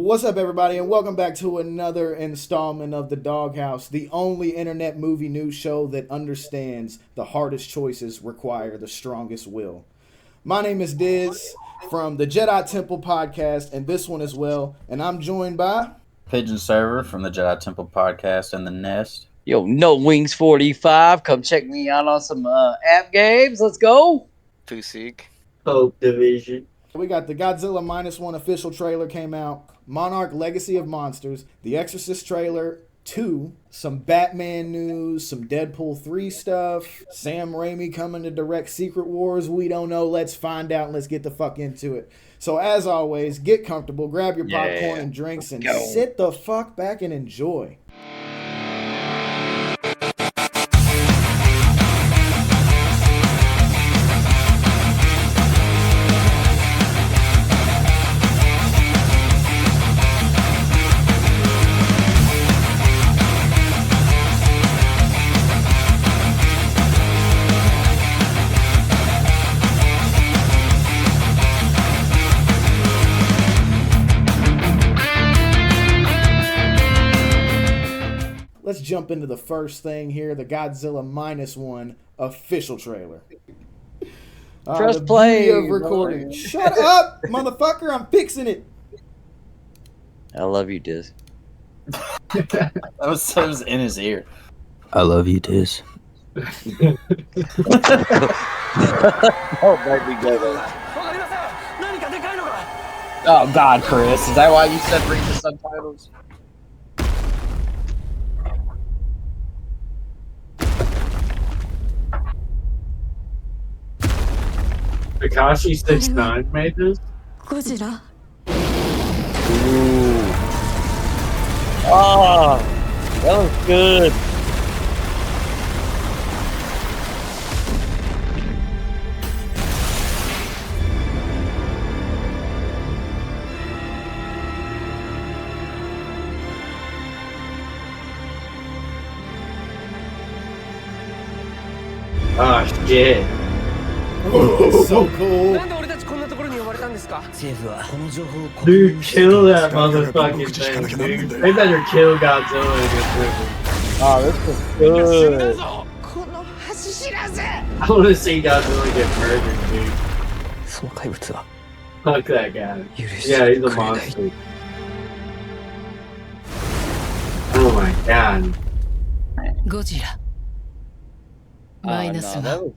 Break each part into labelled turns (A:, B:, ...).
A: What's up, everybody, and welcome back to another installment of the DawgHouse, the only internet movie news show that understands the hardest choices require the strongest will. My name is Diz from the Jedi Temple podcast, and this one as well, and I'm joined by
B: Pigeon Server from the Jedi Temple podcast and the Nest.
C: Yo, No Wings 45. Come check me out on some app games. Let's go.
D: Pusik.
E: Hope Division.
A: We got the Godzilla -1 official trailer came out, Monarch Legacy of Monsters, the Exorcist trailer 2, some Batman news, some Deadpool 3 stuff, Sam Raimi coming to direct Secret Wars. We don't know. Let's find out and let's get the fuck into it. So as always, get comfortable, grab your popcorn and drinks, and sit the fuck back and enjoy. Let's jump into the first thing here, the Godzilla -1 official trailer.
C: Press play.
A: Of recording. Shut up, motherfucker! I'm fixing it.
C: I love you, Diz.
B: That was in his ear.
E: I love you, Diz.
C: Oh, baby, go. Oh, God, Chris. Is that why you said read the subtitles?
E: Takashi 69 made this?
F: Godzilla.
C: Ooh. Oh, that was good.
E: Oh, shit.
A: It's so cool.
E: Dude, kill that motherfucking thing, dude. They better kill Godzilla in this movie.
C: Oh, this was good.
E: I want to see Godzilla get murdered, dude. Fuck that guy. Yeah, he's a monster. Oh my god.
F: Godzilla. Minus
C: no, that
F: one.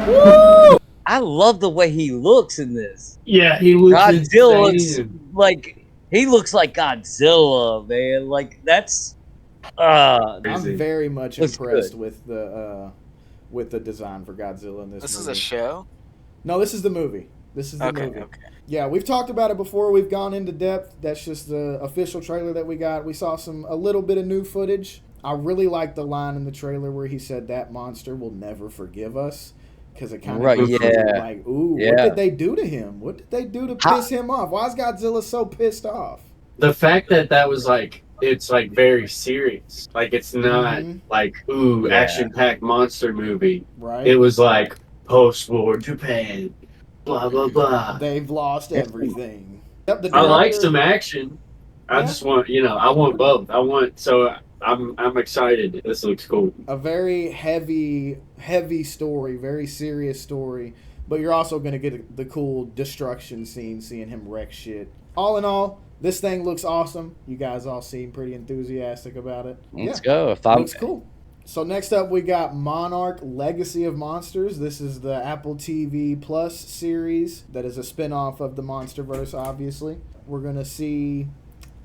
C: was... I love the way he looks in this.
E: Yeah, he looks
C: Godzilla
E: insane.
C: looks like he looks like Godzilla, man. Like that's
A: I'm
E: Crazy.
A: very much
C: Looks
A: impressed
C: good.
A: with the design for Godzilla in this
D: This
A: movie.
D: is a show?
A: No, this is the movie. This is the
D: Okay,
A: movie.
D: okay.
A: Yeah, we've talked about it before. We've gone into depth. That's just the official trailer that we got. We saw a little bit of new footage. I really liked the line in the trailer where he said that monster will never forgive us, because it kind of
C: Right, yeah.
A: like, ooh,
C: Yeah.
A: what did they do to him? What did they do to piss him off? Why is Godzilla so pissed off?
E: The fact that was like, it's like very serious. Like, it's not
A: Mhm.
E: like, ooh,
C: Yeah.
E: action-packed monster movie.
A: Right?
E: It was like post-war Japan, blah blah blah.
A: They've lost everything. Yep, the
E: I like
A: director-
E: some action. I
A: Yeah.
E: just want, I want both. I'm excited. This looks cool.
A: A very heavy story, very serious story, but you're also going to get the cool destruction scene, seeing him wreck shit. All in all, this thing looks awesome. You guys all seem pretty enthusiastic about it.
C: let's go. If I'm
A: Looks cool. So next up, we got Monarch Legacy of Monsters. This is the Apple TV Plus series that is a spinoff of the Monsterverse, obviously. We're going to see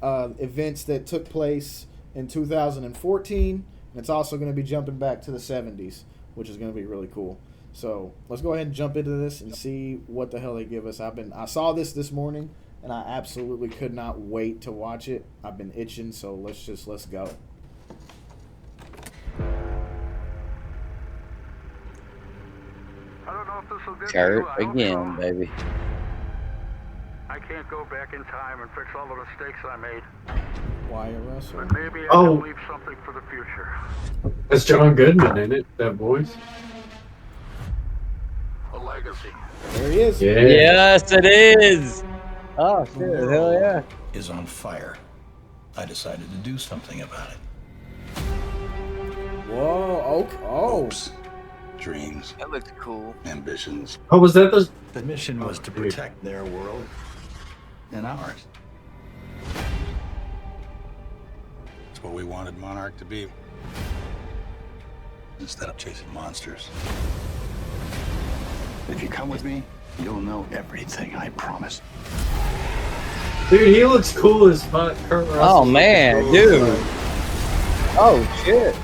A: events that took place in 2014. And it's also going to be jumping back to the 70s, which is going to be really cool. So let's go ahead and jump into this and see what the hell they give us. I saw this morning, and I absolutely could not wait to watch it. I've been itching, so let's go.
G: I don't know if this will get
C: Kurt
G: you. I hope
C: again,
G: so.
C: baby.
G: I can't go back in time and fix all the mistakes I made.
A: Wire wrestler.
G: But maybe I
E: Oh.
G: can leave something for the future.
E: That's John Goodman in it, that voice.
G: a legacy.
A: There he is.
E: Yeah.
C: Yes, it is. Oh shit! Hell yeah!
D: Is on fire. I decided to do something about it.
A: Whoa. Okay. Oh.
D: Hopes, dreams,
H: That looked cool.
D: ambitions.
E: Oh, was that the?
D: The mission was to protect their world and ours. It's what we wanted Monarch to be. Instead of chasing monsters. If you come with me, you'll know everything, I promise.
E: Dude, he looks cool as fuck. Kurt Russell
C: Oh
E: looks
C: man,
E: cool as
C: dude.
E: fuck.
C: Oh shit!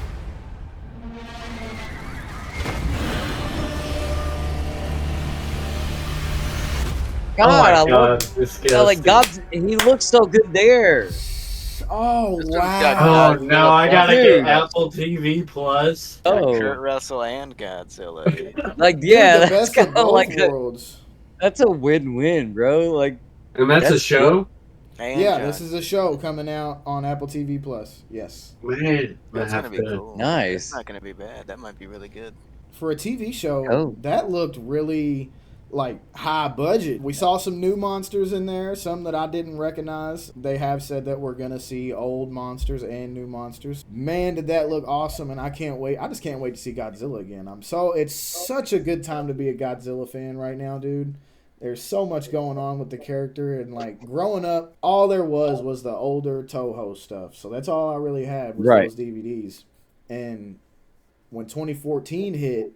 C: God,
E: Oh my
C: I
E: god,
C: love.
E: disgusting.
C: Like God, he looks so good there.
A: Oh,
H: This dude's
A: wow.
H: got
E: Oh, now I gotta
C: Dude.
E: get Apple TV Plus.
C: Oh,
H: Kurt Russell and Godzilla. Dude.
C: like
A: Dude,
C: yeah,
A: the
C: that's
A: best
C: kind
A: of
C: of
A: both
C: like
A: worlds.
C: that's a win-win, bro. Like
E: And that's a
C: That's
E: show?
H: And
A: Yeah,
H: John.
A: this is a show coming out on Apple TV Plus. Yes.
E: Man,
H: That's
E: I
H: gonna
E: have
H: be
E: to-
H: cool.
C: Nice.
H: That's not gonna be bad. That might be really good.
A: For a TV show,
C: Oh.
A: that looked really like high budget. We saw some new monsters in there, some that I didn't recognize. They have said that we're gonna see old monsters and new monsters. Man, did that look awesome, and I can't wait. I just can't wait to see Godzilla again. It's such a good time to be a Godzilla fan right now, dude. There's so much going on with the character, and like growing up, all there was the older Toho stuff. So that's all I really had was
C: Right.
A: those DVDs. And when 2014 hit,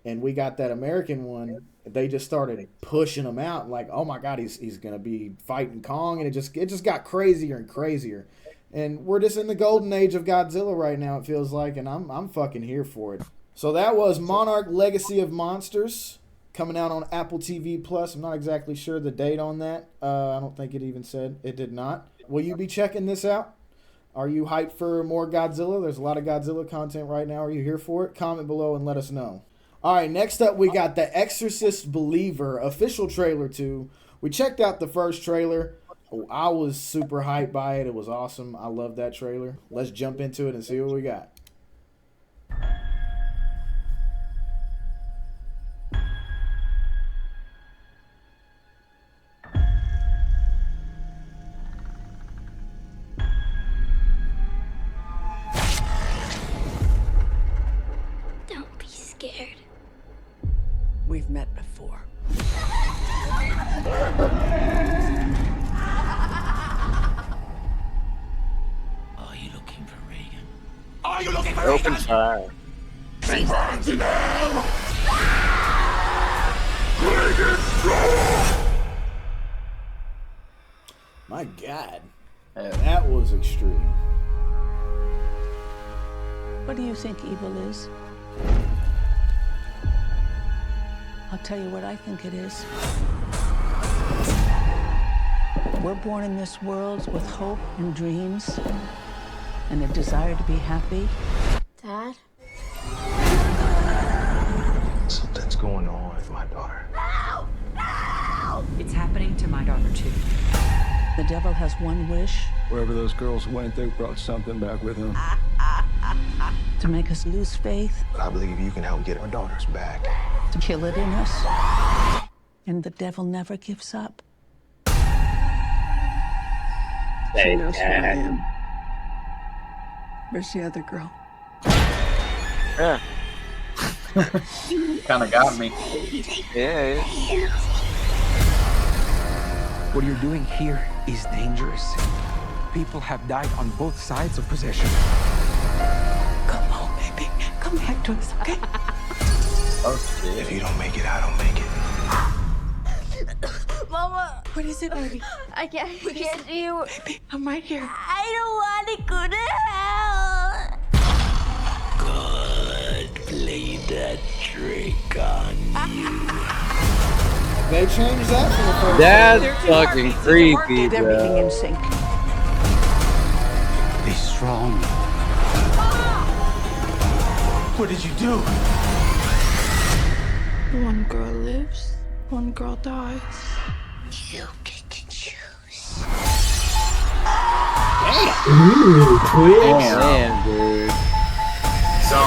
A: and we got that American one, they just started pushing him out. Like, oh my God, he's gonna be fighting Kong, and it just got crazier and crazier. And we're just in the golden age of Godzilla right now. It feels like, and I'm fucking here for it. So that was Monarch: Legacy of Monsters, coming out on Apple TV Plus. I'm not exactly sure the date on that. I don't think it even said. It did not. Will you be checking this out? Are you hyped for more Godzilla? There's a lot of Godzilla content right now. Are you here for it? Comment below and let us know. All right, next up we got the Exorcist Believer official trailer 2. We checked out the first trailer. I was super hyped by it. It was awesome. I love that trailer. Let's jump into it and see what we got.
I: Don't be scared.
F: We've met before.
D: Are you looking for Reagan?
H: Open fire.
A: My God, that was extreme.
J: What do you think evil is? I'll tell you what I think it is. We're born in this world with hope and dreams and a desire to be happy.
I: Dad?
D: Something's going on with my daughter.
F: It's happening to my daughter too.
J: The devil has one wish,
K: Wherever those girls went, they brought something back with them.
J: to make us lose faith,
D: But I believe you can help get our daughters back.
J: to kill it in us. And the devil never gives up.
F: She knows who I am. Where's the other girl?
H: Yeah.
B: Kind of got me.
H: Yeah.
K: What you're doing here is dangerous. People have died on both sides of possession.
J: Come home, baby. Come back to us, okay?
B: Oh shit.
D: If you don't make it, I don't make it.
I: Mama!
J: What is it, baby?
I: I can't do you.
J: Baby, I'm right here.
I: I don't want to go to hell!
D: Play that trick on
A: They changed that from the first
C: That's fucking creepy,
J: Get everything
C: bro.
J: in sync.
D: Be strong. What did you do?
I: One girl lives, one girl dies.
D: You get to choose.
E: Ooh, Twitch.
C: Damn, dude.
E: So,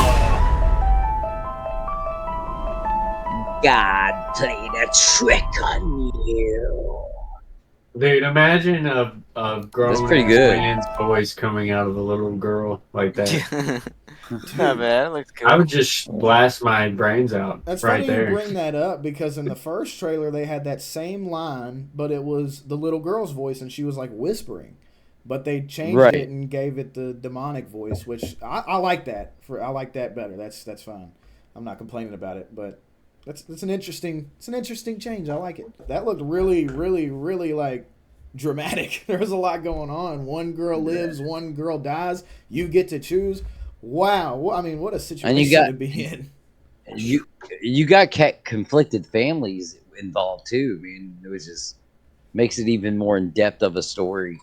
C: God played a trick on you.
E: Dude, imagine a grown
C: pretty good.
E: man's voice coming out of a little girl like that.
H: Not bad. It looks cool.
E: I would just blast my brains out
A: That's
E: right
A: funny
E: there.
A: you bring that up because in the first trailer they had that same line, but it was the little girl's voice and she was like whispering. But they changed it and gave it the demonic voice, which I like that. I like that better. That's fine. I'm not complaining about it, but that's an interesting change. I like it. That looked really, really, really like dramatic. There was a lot going on. One girl lives, one girl dies. You get to choose. Wow. I mean, what a situation to be in.
C: You got conflicted families involved too. I mean, it was just makes it even more in depth of a story.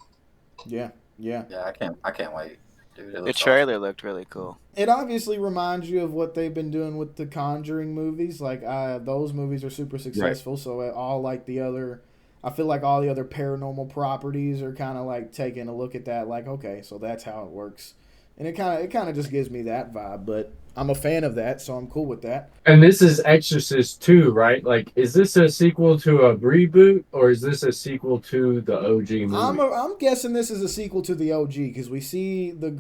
A: Yeah.
B: I can't wait, dude.
H: The trailer looked really cool.
A: It obviously reminds you of what they've been doing with the Conjuring movies. Like those movies are super successful. So all like the other, I feel like all the other paranormal properties are kind of like taking a look at that. Like, okay, so that's how it works. And it kind of just gives me that vibe, but I'm a fan of that, so I'm cool with that.
E: And this is Exorcist 2, right? Like, is this a sequel to a reboot, or is this a sequel to the OG movie?
A: I'm guessing this is a sequel to the OG, because we see the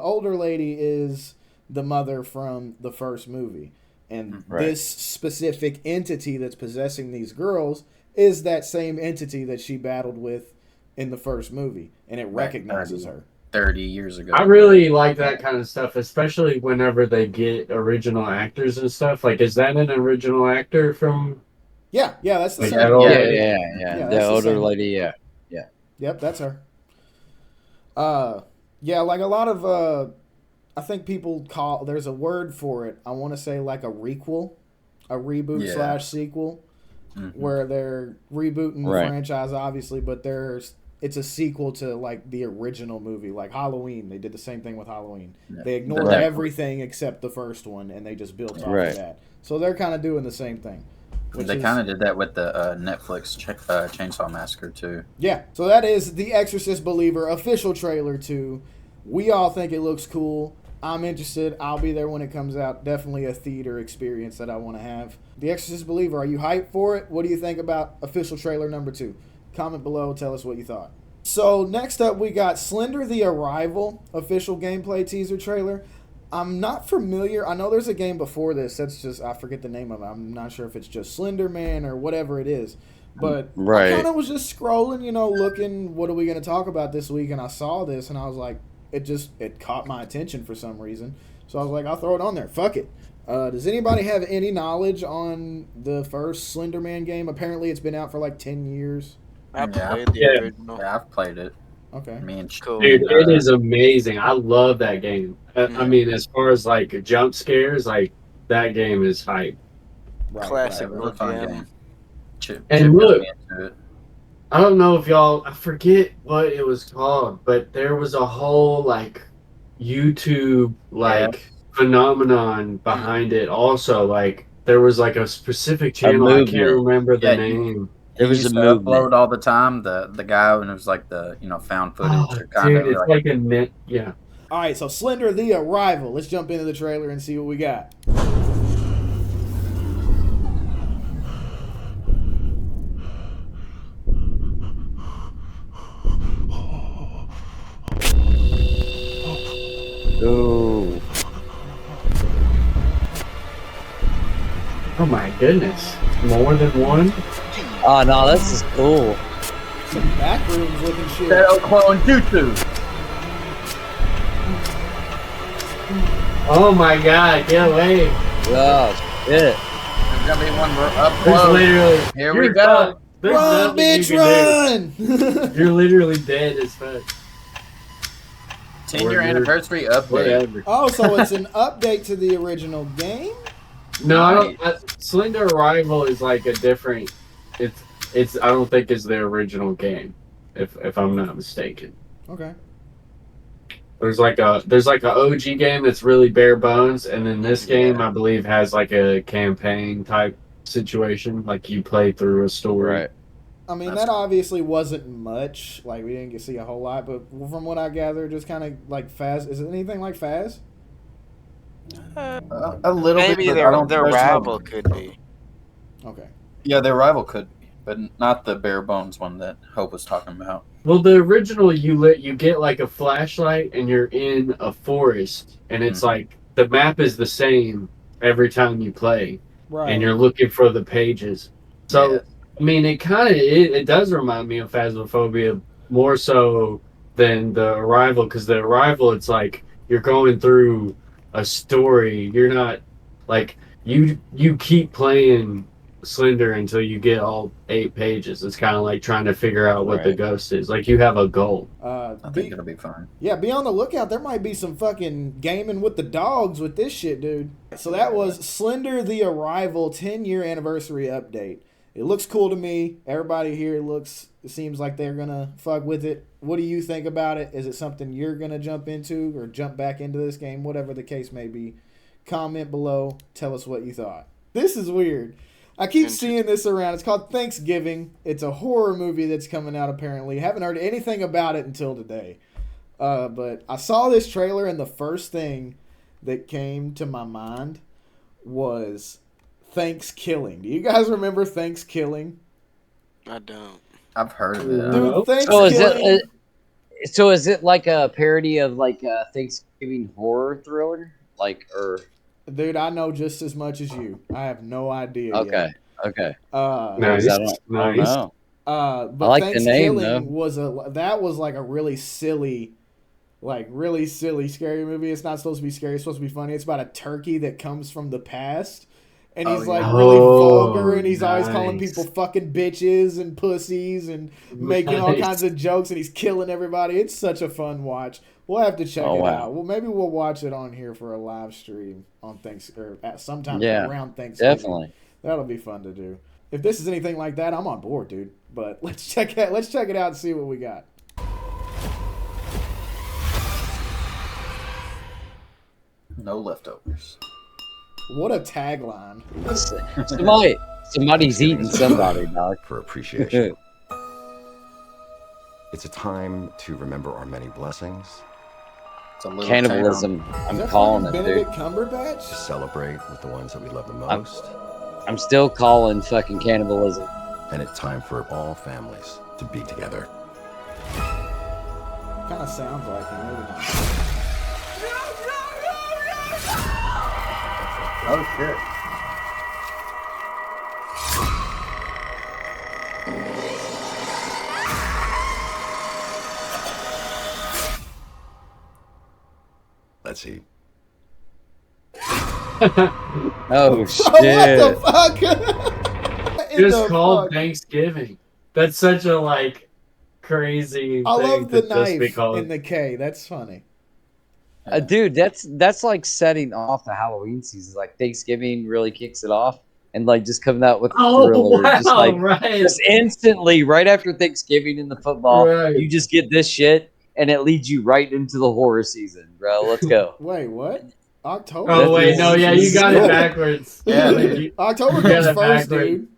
A: older lady is the mother from the first movie. And this specific entity that's possessing these girls is that same entity that she battled with in the first movie, and it recognizes her.
B: 30 years ago.
E: I really like that kind of stuff, especially whenever they get original actors and stuff. Like, is that an original actor from?
A: Yeah, that's the
E: like
A: same.
C: Yeah. The older lady, yeah.
A: Yep, that's her. Like a lot of, I think people there's a word for it. I want to say like a requel, a reboot / sequel, where they're rebooting the franchise, obviously, but it's a sequel to like the original movie, like Halloween. They did the same thing with Halloween. Yeah. They ignored everything except the first one, and they just built off of that. So they're kind of doing the same thing.
B: They kind of did that with the Netflix Chainsaw Massacre too.
A: Yeah, so that is The Exorcist Believer official trailer 2. We all think it looks cool. I'm interested. I'll be there when it comes out. Definitely a theater experience that I want to have. The Exorcist Believer, are you hyped for it? What do you think about official trailer number 2? Comment below, tell us what you thought. So next up we got Slender the Arrival official gameplay teaser trailer. I'm not familiar. I know there's a game before this. That's just, I forget the name of it. I'm not sure if it's just Slender Man or whatever it is. But I kind of was just scrolling, looking, what are we going to talk about this week? And I saw this and I was like, it caught my attention for some reason. So I was like, I'll throw it on there. Fuck it. Does anybody have any knowledge on the first Slender Man game? Apparently it's been out for like 10 years.
H: I played the original.
B: Yeah, I've played it.
A: Okay.
H: Cool.
E: Dude, it is amazing. I love that game. I mean, as far as like jump scares, like that game is hype.
H: Classic
B: game.
E: And look, I don't know if I forget what it was called, but there was a whole like YouTube phenomenon behind it. Also, like there was like a specific channel. I can't remember the name.
B: It was a upload all the time. The guy, and it was like the found footage.
E: Dude, it's like a net. Yeah.
A: All right, so Slender the Arrival. Let's jump into the trailer and see what we got.
C: Ooh.
E: Oh my goodness! More than one?
C: Oh no, this is cool.
A: Some back rooms looking shit.
B: Shadow Clone Tutu.
E: Oh my god, get away.
C: Oh shit.
B: There's gonna be one up
E: There's
B: close.
E: literally
B: Here we go.
A: Run, bitch, run!
E: You're literally dead as fuck.
B: 10-year anniversary update.
E: Whatever.
A: Oh, so it's an update to the original game?
E: No, I don't. Slender Arrival is like a different. It's. I don't think it's the original game, if I'm not mistaken.
A: Okay.
E: There's like a OG game that's really bare bones, and then this game I believe has like a campaign type situation, like you play through a story.
C: Right.
A: I mean, that obviously wasn't much. Like, we didn't get to see a whole lot, but from what I gather, just kind of like Faz. Is it anything like Faz?
B: A little
H: Maybe
B: bit.
H: their rival could be.
A: Okay.
B: Yeah, the Arrival could be, but not the bare bones one that Hope was talking about.
E: Well, the original you get like a flashlight and you're in a forest, and it's like the map is the same every time you play, and you're looking for the pages. So I mean, it does remind me of Phasmophobia more so than the Arrival, because the Arrival, it's like you're going through a story. You're not like you keep playing Slender until you get all 8 pages. It's kind of like trying to figure out what the ghost is. Like, you have a goal.
B: I think it'll be fun.
A: Yeah, be on the lookout. There might be some fucking gaming with the dogs with this shit, dude. So that was Slender the Arrival 10-year anniversary update. It looks cool to me. Everybody here seems like they're gonna fuck with it. What do you think about it? Is it something you're gonna jump into or jump back into this game? Whatever the case may be. Comment below. Tell us what you thought. This is weird. I keep seeing this around. It's called Thanksgiving. It's a horror movie that's coming out, apparently. Haven't heard anything about it until today. But I saw this trailer, and the first thing that came to my mind was Thanksgiving. Do you guys remember Thanksgiving?
H: I don't.
B: I've heard of it.
A: Dude, Thanksgiving.
C: So is it like a parody of like a Thanksgiving horror thriller? Like, or...
A: Dude, I know just as much as you. I have no idea.
C: Okay.
A: Yet.
C: Okay.
E: Nice.
C: I don't know.
A: But
C: I like the
A: Thanksgiving
C: name, though.
A: was like a really silly, scary movie. It's not supposed to be scary. It's supposed to be funny. It's about a turkey that comes from the past. And he's really vulgar, and he's always calling people fucking bitches and pussies and making all kinds of jokes, and he's killing everybody. It's such a fun watch. We'll have to check it out. Well, maybe we'll watch it on here for a live stream on sometime around Thanksgiving.
C: Definitely.
A: That'll be fun to do. If this is anything like that, I'm on board, dude. But let's check it out and see what we got.
B: No leftovers.
A: What a tagline.
C: Somebody's eating somebody, dog.
L: For appreciation. It's a time to remember our many blessings.
C: Cannibalism. I'm calling it,
A: Benedict
C: dude.
A: Cumberbatch?
L: To celebrate with the ones that we love the most.
C: I'm still calling fucking cannibalism.
L: And it's time for all families to be together.
A: Kind of sounds like it, maybe not.
B: Oh shit.
L: Let's eat.
C: Oh shit.
A: What the fuck?
E: Just called Thanksgiving. That's such a crazy
A: I
E: thing
A: love the
E: to just be
A: knife
E: called.
A: in the K. That's funny.
C: Dude, that's like setting off the Halloween season. Like Thanksgiving really kicks it off, and like just coming out with a thriller, just instantly right after Thanksgiving in the football, you just get this shit, and it leads you right into the horror season, bro. Let's go.
A: Wait, what? October?
E: Oh wait, no, yeah, you got it backwards.
A: Yeah, October comes first, dude.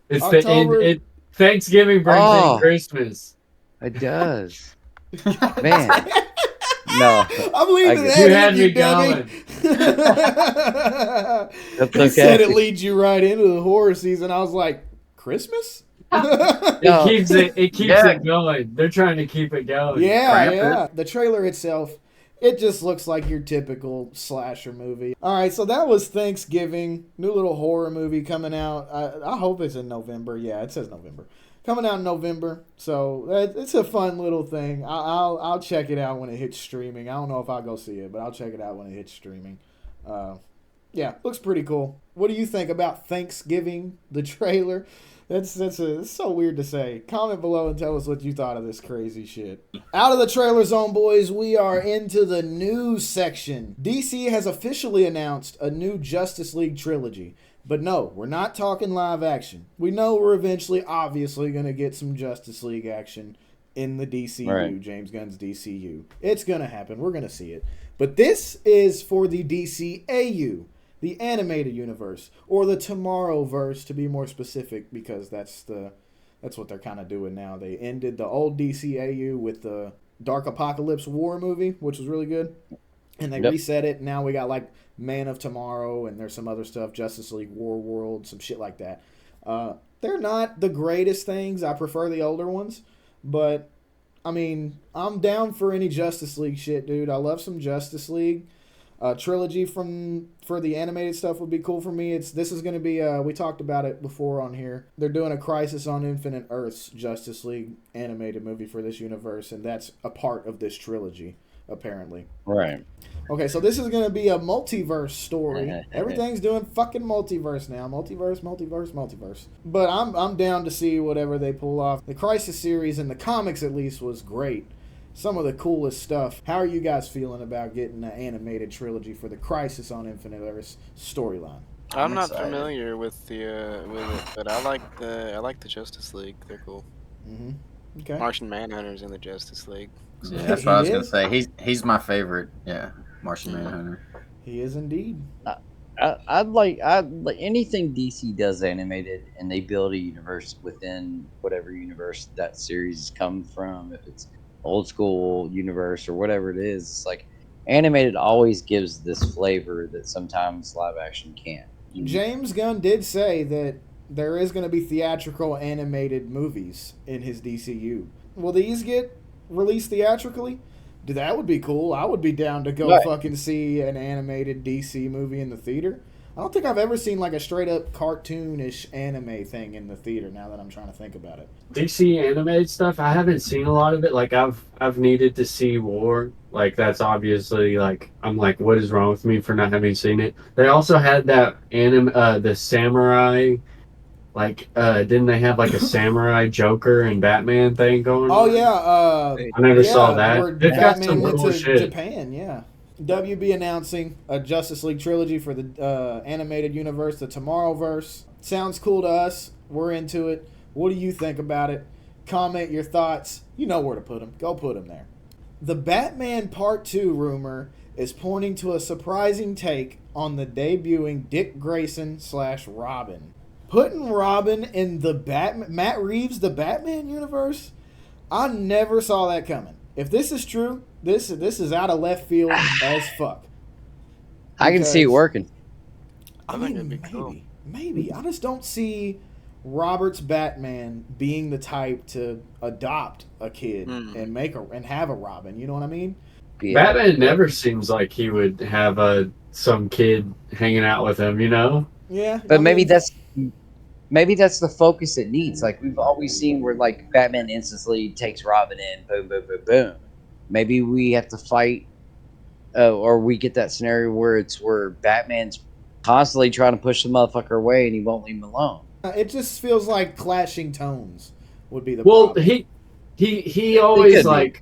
E: It's Thanksgiving brings in Christmas.
C: It does, man. No,
A: I'm leaving that.
E: You had me going.
C: That's
A: He said it leads you right into the horror season. I was like, Christmas?
E: It keeps it going. They're trying to keep it going.
A: Yeah. The trailer itself, it just looks like your typical slasher movie. All right, so that was Thanksgiving. New little horror movie coming out. I hope it's in November. Yeah, it says November. Coming out in November, so it's a fun little thing. I'll check it out when it hits streaming. I don't know if I'll go see it, but I'll check it out when it hits streaming. Yeah, looks pretty cool. What do you think about Thanksgiving, the trailer? It's so weird to say. Comment below and tell us what you thought of this crazy shit. Out of the trailer zone, boys, we are into the news section. DC has officially announced a new Justice League trilogy. But no, we're not talking live action. We know we're eventually, obviously, going to get some Justice League action in the DCU, right. James Gunn's DCU. It's going to happen. We're going to see it. But this is for the DCAU, the animated universe, or the Tomorrowverse, to be more specific, because that's what they're kind of doing now. They ended the old DCAU with the Dark Apocalypse War movie, which was really good. and they reset it. Now we got like Man of Tomorrow, and there's some other stuff, Justice League War World, some shit like that. They're not the greatest things. I prefer the older ones, but I mean, I'm down for any Justice League shit, dude. I love some Justice League. Trilogy for the animated stuff would be cool for me. This is going to be we talked about it before on here. They're doing a Crisis on Infinite Earths Justice League animated movie for this universe, and that's a part of this trilogy apparently.
C: Right.
A: Okay, so this is going to be a multiverse story. Everything's doing fucking multiverse now. Multiverse. But I'm down to see whatever they pull off. The Crisis series in the comics at least was great. Some of the coolest stuff. How are you guys feeling about getting an animated trilogy for the Crisis on Infinite Earths storyline?
H: I'm not familiar with it, but I like the Justice League. They're cool.
A: Mm-hmm. Okay.
H: Martian Manhunter's in the Justice League.
B: Yeah, that's what I was gonna say. He's my favorite. Yeah, Martian Manhunter.
A: He is indeed.
C: I'd like anything DC does animated, and they build a universe within whatever universe that series is coming from. If it's old school universe or whatever it is, it's like animated always gives this flavor that sometimes live action can't.
A: James Gunn did say that there is going to be theatrical animated movies in his DCU. Will these get released theatrically? That would be cool. I would be down to go fucking see an animated DC movie in the theater. I don't think I've ever seen like a straight up cartoonish anime thing in the theater now that I'm trying to think about it.
E: DC animated stuff, I haven't seen a lot of it. Like I've needed to see War. Like that's obviously like I'm like, what is wrong with me for not having seen it? They also had that the samurai, like didn't they have like a samurai Joker and Batman thing going on?
A: Oh yeah,
E: I never saw that. They've got
A: Batman
E: some
A: went
E: cool
A: to
E: shit.
A: Japan, yeah. WB announcing a Justice League trilogy for the animated universe, the Tomorrowverse. Sounds cool to us. We're into it. What do you think about it? Comment your thoughts. You know where to put them. Go put them there. The Batman Part 2 rumor is pointing to a surprising take on the debuting Dick Grayson / Robin. Putting Robin in the Matt Reeves, the Batman universe? I never saw that coming. If this is true, this is out of left field as fuck.
C: I can see it working.
A: I mean, maybe. I just don't see Robert's Batman being the type to adopt a kid and have a Robin. You know what I mean?
C: Yeah.
E: Batman never seems like he would have some kid hanging out with him. You know?
A: Yeah.
C: But maybe that's the focus it needs. Like we've always seen where like Batman instantly takes Robin in, boom, boom, boom, boom. Maybe we have to fight, or we get that scenario where Batman's constantly trying to push the motherfucker away and he won't leave him alone.
A: It just feels like clashing tones would be the problem.
E: He always like.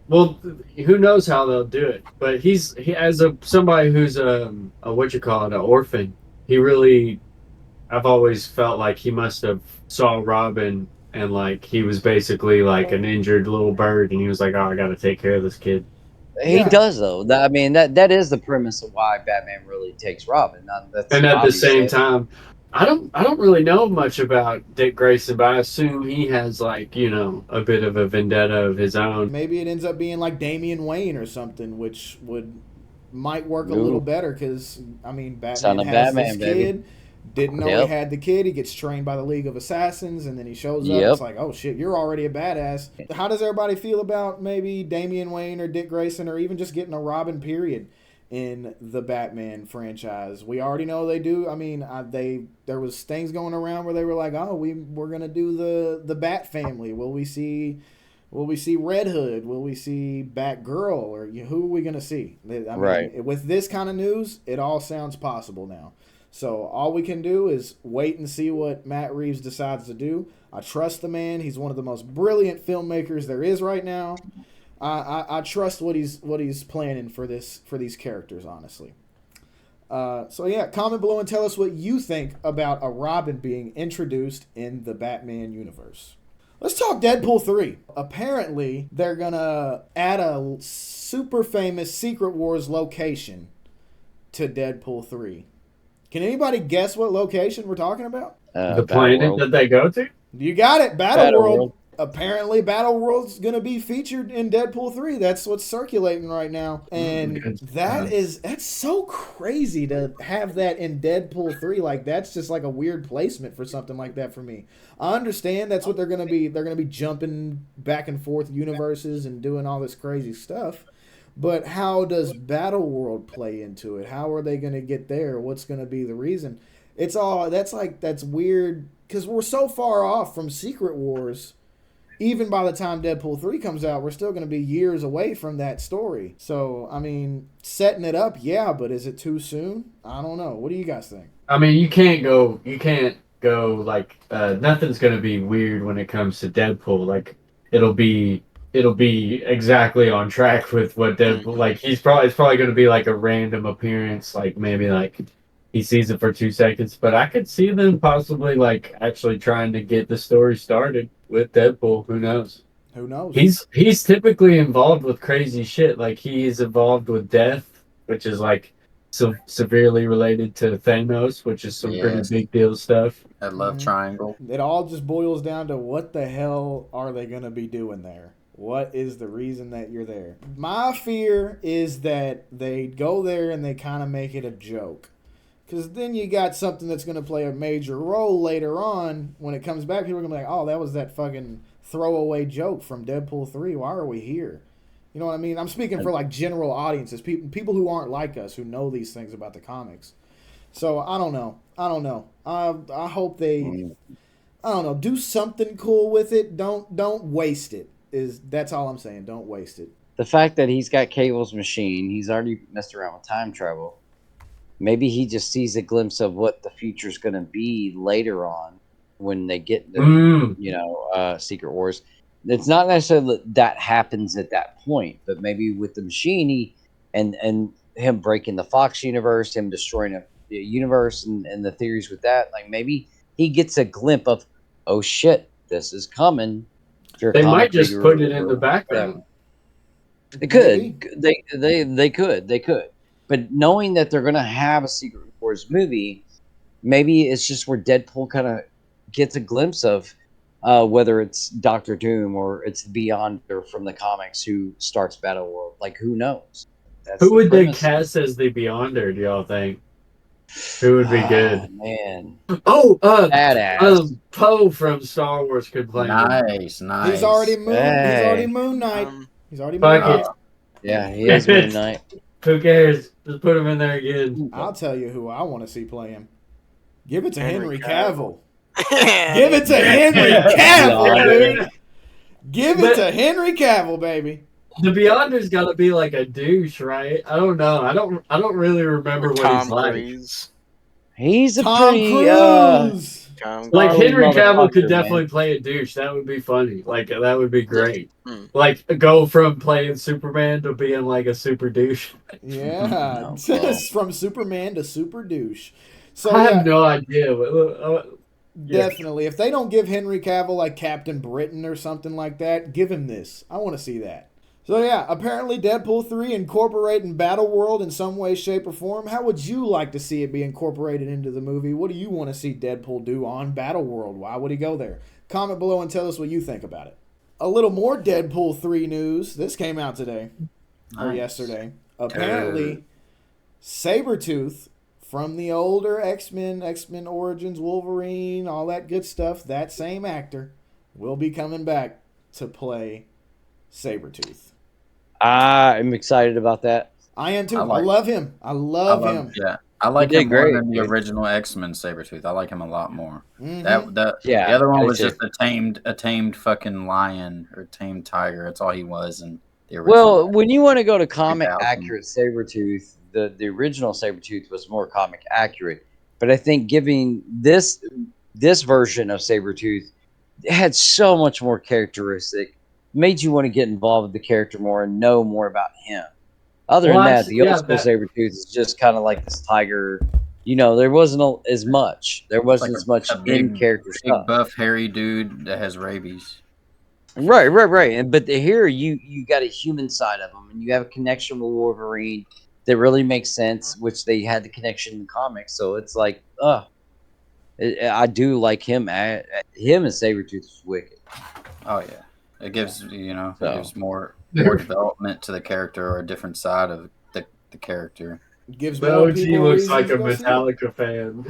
E: Well, who knows how they'll do it? But he as somebody who's an orphan. He really. I've always felt like he must have saw Robin and like he was basically like an injured little bird and he was like, oh, I got to take care of this kid.
C: He does though. I mean, that is the premise of why Batman really takes Robin.
E: And at the same time, I don't really know much about Dick Grayson, but I assume he has like, you know, a bit of a vendetta of his own.
A: Maybe it ends up being like Damian Wayne or something, which might work a little better because I mean, Batman has this kid. Didn't know he had the kid. He gets trained by the League of Assassins, and then he shows up. It's like, oh shit, you're already a badass. How does everybody feel about maybe Damian Wayne or Dick Grayson, or even just getting a Robin period in the Batman franchise? We already know they do. I mean, there was things going around where they were like, oh, we're gonna do the Bat family. Will we see Red Hood? Will we see Batgirl? Or who are we gonna see? I mean, with this kind of news, it all sounds possible now. So all we can do is wait and see what Matt Reeves decides to do. I trust the man. He's one of the most brilliant filmmakers there is right now. I trust what he's planning for these characters, honestly. So yeah, comment below and tell us what you think about a Robin being introduced in the Batman universe. Let's talk Deadpool 3. Apparently, they're gonna add a super famous Secret Wars location to Deadpool 3. Can anybody guess what location we're talking about?
E: The planet that they go to?
A: You got it. Battleworld. apparently Battleworld's going to be featured in Deadpool 3. That's what's circulating right now. And that's so crazy to have that in Deadpool 3. Like, that's just like a weird placement for something like that for me. I understand that's what they're going to be. They're going to be jumping back and forth universes and doing all this crazy stuff. But how does Battleworld play into it? How are they going to get there? What's going to be the reason? It's all, that's weird, because we're so far off from Secret Wars. Even by the time Deadpool 3 comes out, we're still going to be years away from that story. So, I mean, setting it up, yeah, but is it too soon? I don't know. What do you guys think?
E: I mean, you can't go, like, nothing's going to be weird when it comes to Deadpool. Like, it'll be exactly on track with what Deadpool, like, it's probably going to be like a random appearance, like maybe like he sees it for 2 seconds, but I could see them possibly like actually trying to get the story started with Deadpool. Who knows?
A: Who knows?
E: He's typically involved with crazy shit. Like, he is involved with death, which is like severely related to Thanos, which is some pretty big deal stuff.
B: That love triangle.
A: It all just boils down to what the hell are they going to be doing there? What is the reason that you're there? My fear is that they go there and they kind of make it a joke. Because then you got something that's going to play a major role later on. When it comes back, people are going to be like, oh, that was that fucking throwaway joke from Deadpool 3. Why are we here? You know what I mean? I'm speaking for like general audiences, people who aren't like us, who know these things about the comics. So I don't know. I hope they, I don't know, do something cool with it. Don't waste it. That's all I'm saying. Don't waste it.
C: The fact that he's got Cable's machine, he's already messed around with time travel. Maybe he just sees a glimpse of what the future's going to be later on when they get the, Secret Wars. It's not necessarily that happens at that point, but maybe with the machine, and him breaking the Fox universe, him destroying the universe, and the theories with that, like maybe he gets a glimpse of, oh shit, this is coming.
E: They might just put it in the background.
C: They could. They could. But knowing that they're going to have a Secret Wars movie, maybe it's just where Deadpool kind of gets a glimpse of whether it's Doctor Doom or it's Beyonder from the comics who starts Battleworld. Like, who knows?
E: Who would they cast as the Beyonder, do y'all think? Who would be good?
C: Man.
E: Badass. Poe from Star Wars could play him.
B: Nice.
A: He's already Moon Knight. He's already Moon Knight.
C: Yeah, he is Moon Knight.
E: Who cares? Just put him in there again.
A: I'll tell you who I want to see play him. Give it to Henry Cavill. Give it to Henry Cavill, dude. Give it to Henry Cavill, baby.
E: The Beyonder's got to be like a douche, right? I don't know. I don't really remember what he's like.
C: He's a
A: Tom
C: pretty
A: Cruise.
E: Like, Henry Cavill could definitely play a douche. That would be funny. Like, that would be great. Like, go from playing Superman to being like a super douche.
A: Yeah, from Superman to super douche. So
E: I have no idea.
A: Definitely. If they don't give Henry Cavill like Captain Britain or something like that, give him this. I want to see that. So yeah, apparently Deadpool 3 incorporating Battleworld in some way, shape, or form. How would you like to see it be incorporated into the movie? What do you want to see Deadpool do on Battleworld? Why would he go there? Comment below and tell us what you think about it. A little more Deadpool 3 news. This came out today. Or yesterday. Apparently, Sabretooth from the older X-Men Origins, Wolverine, all that good stuff, that same actor will be coming back to play Sabretooth.
C: I'm excited about that.
A: I am too. I love him. I love him.
B: Yeah, I like him more than the original X-Men Sabretooth. I like him a lot more.
A: Mm-hmm.
B: The other one was just a tamed fucking lion or tamed tiger. That's all he was in the original.
C: Well, when you want to go to comic accurate Sabretooth, the original Sabretooth was more comic accurate. But I think giving this version of Sabretooth had so much more characteristic, made you want to get involved with the character more and know more about him. Other than that, the old school Sabretooth is just kind of like this tiger. You know, there wasn't as much. There wasn't as much in-character stuff.
B: Big buff, hairy dude that has rabies.
C: Right. But here you got a human side of him, and you have a connection with Wolverine that really makes sense, which they had the connection in the comics. So it's like, I do like him. Him and Sabretooth is wicked.
B: Oh yeah, it gives it
C: So.
B: gives more development to the character or a different side of the character.
A: Gives
E: The
A: more
E: OG
A: people
E: looks
A: reasons
E: like
A: to
E: a
A: go see it.
E: Metallica fan.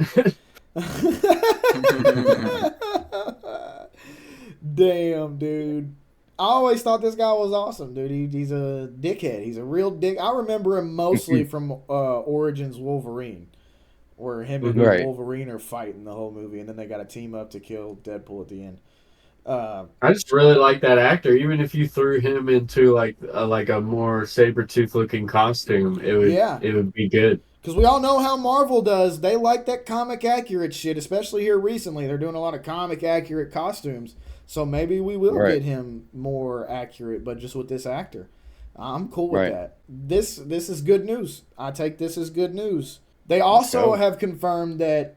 A: Damn, dude. I always thought this guy was awesome, dude. He's a dickhead. He's a real dick. I remember him mostly from Origins Wolverine, where him and Wolverine are fighting the whole movie, and then they got to team up to kill Deadpool at the end.
E: I just really like that actor. Even if you threw him into like a more Sabretooth looking costume, it would be good.
A: Because we all know how Marvel does. They like that comic accurate shit, especially here recently. They're doing a lot of comic accurate costumes. So maybe we will get him more accurate, but just with this actor. I'm cool with that. This is good news. I take this as good news. They also have confirmed that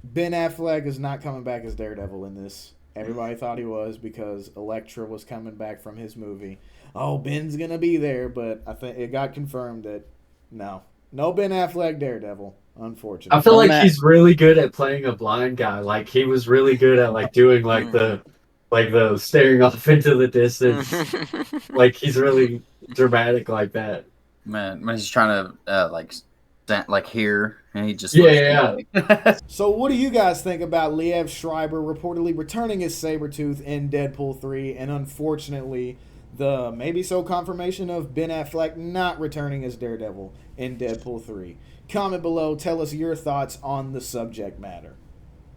A: Ben Affleck is not coming back as Daredevil in this. Everybody thought he was because Elektra was coming back from his movie. Oh, Ben's going to be there, but I think it got confirmed that no Ben Affleck Daredevil, unfortunately.
E: I feel like he's really good at playing a blind guy. Like he was really good at like doing like the staring off into the distance. Like he's really dramatic like that.
B: Man, when he's trying to like hear, and he just
A: So what do you guys think about Liev Schreiber reportedly returning as Sabretooth in Deadpool 3, and unfortunately the maybe so confirmation of Ben Affleck not returning as Daredevil in Deadpool 3? Comment below, tell us your thoughts on the subject matter.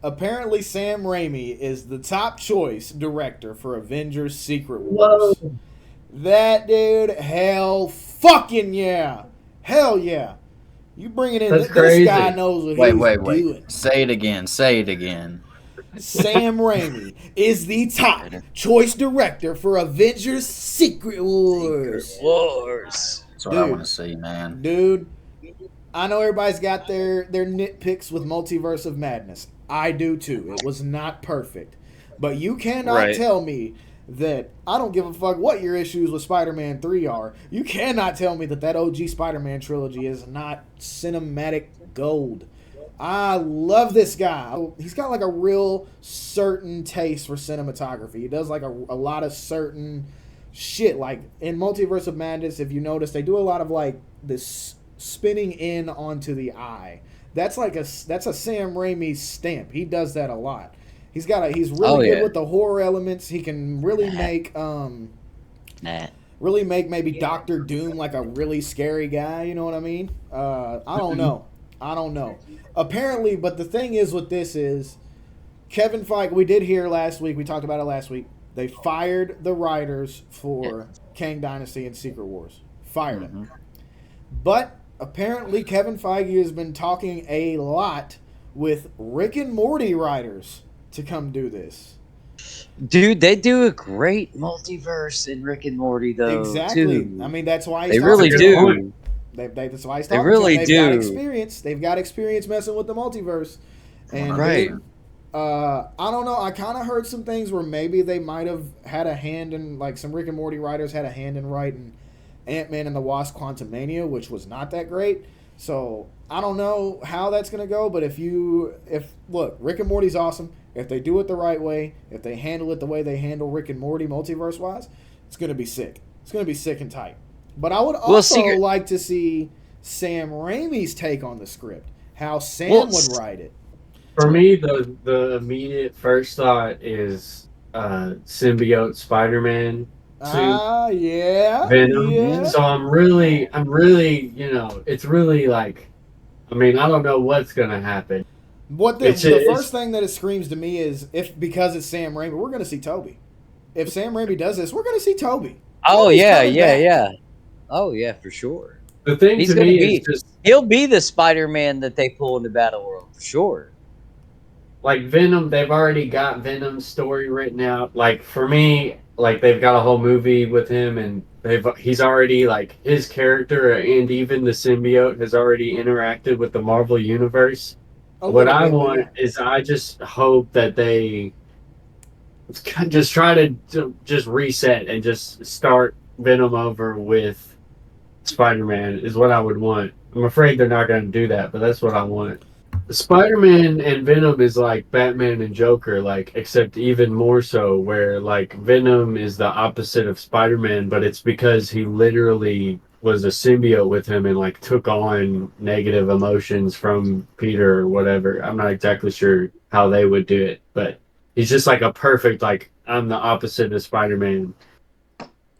A: Apparently Sam Raimi is the top choice director for Avengers Secret Wars. Whoa. That dude, hell fucking yeah. Hell yeah. You bring it in. This guy knows what he's doing.
B: Say it again.
A: Sam Raimi is the top choice director for Avengers Secret Wars.
B: That's what I want to see, man.
A: Dude, I know everybody's got their nitpicks with Multiverse of Madness. I do too. It was not perfect. But you cannot tell me that I don't give a fuck what your issues with Spider-Man 3 are. You cannot tell me that OG Spider-Man trilogy is not cinematic gold. I love this guy. He's got like a real certain taste for cinematography. He does like a lot of certain shit. Like in Multiverse of Madness, if you notice, they do a lot of like this spinning in onto the eye. That's a Sam Raimi stamp. He does that a lot. He's really good with the horror elements. He can really make maybe Doctor Doom like a really scary guy. You know what I mean? I don't know. Apparently, but the thing is with this is Kevin Feige. We did hear last week. We talked about it last week. They fired the writers for Kang Dynasty and Secret Wars. Fired them. But apparently, Kevin Feige has been talking a lot with Rick and Morty writers to come do this.
C: Dude, they do a great multiverse in Rick and Morty, though.
A: Exactly.
C: Too.
A: I mean, that's why
C: they really do.
A: That's why he's
C: they
A: talking
C: really
A: to them. They've got experience messing with the multiverse. And I don't know. I kind of heard some things where maybe they might have had a hand in, like some Rick and Morty writers had a hand in writing Ant-Man and the Wasp Quantumania, which was not that great. So I don't know how that's going to go, but look, Rick and Morty's awesome. If they do it the right way, if they handle it the way they handle Rick and Morty multiverse-wise, it's going to be sick. It's going to be sick and tight. But I would also like to see Sam Raimi's take on the script, how Sam would write it.
E: For me, the immediate first thought is symbiote Spider-Man.
A: Venom.
E: Yeah. So I'm really, it's really like, I mean, I don't know what's gonna happen.
A: The first thing that it screams to me is because it's Sam Raimi, we're gonna see Toby. If Sam Raimi does this, we're gonna see Toby.
C: Oh yeah. Oh yeah, for sure.
E: The thing to me is
C: he'll be the Spider-Man that they pull into Battleworld for sure.
E: Like Venom, they've already got Venom's story written out. Like for me, like they've got a whole movie with him, and he's already like his character and even the symbiote has already interacted with the Marvel universe. What I want is I just hope that they just try to just reset and just start Venom over with Spider-Man is what I would want. I'm afraid they're not going to do that, but that's what I want. Spider-Man and Venom is like Batman and Joker, like except even more so, where like Venom is the opposite of Spider-Man, but it's because he literally was a symbiote with him and like took on negative emotions from Peter or whatever. I'm not exactly sure how they would do it, but he's just like a perfect like I'm the opposite of Spider-Man.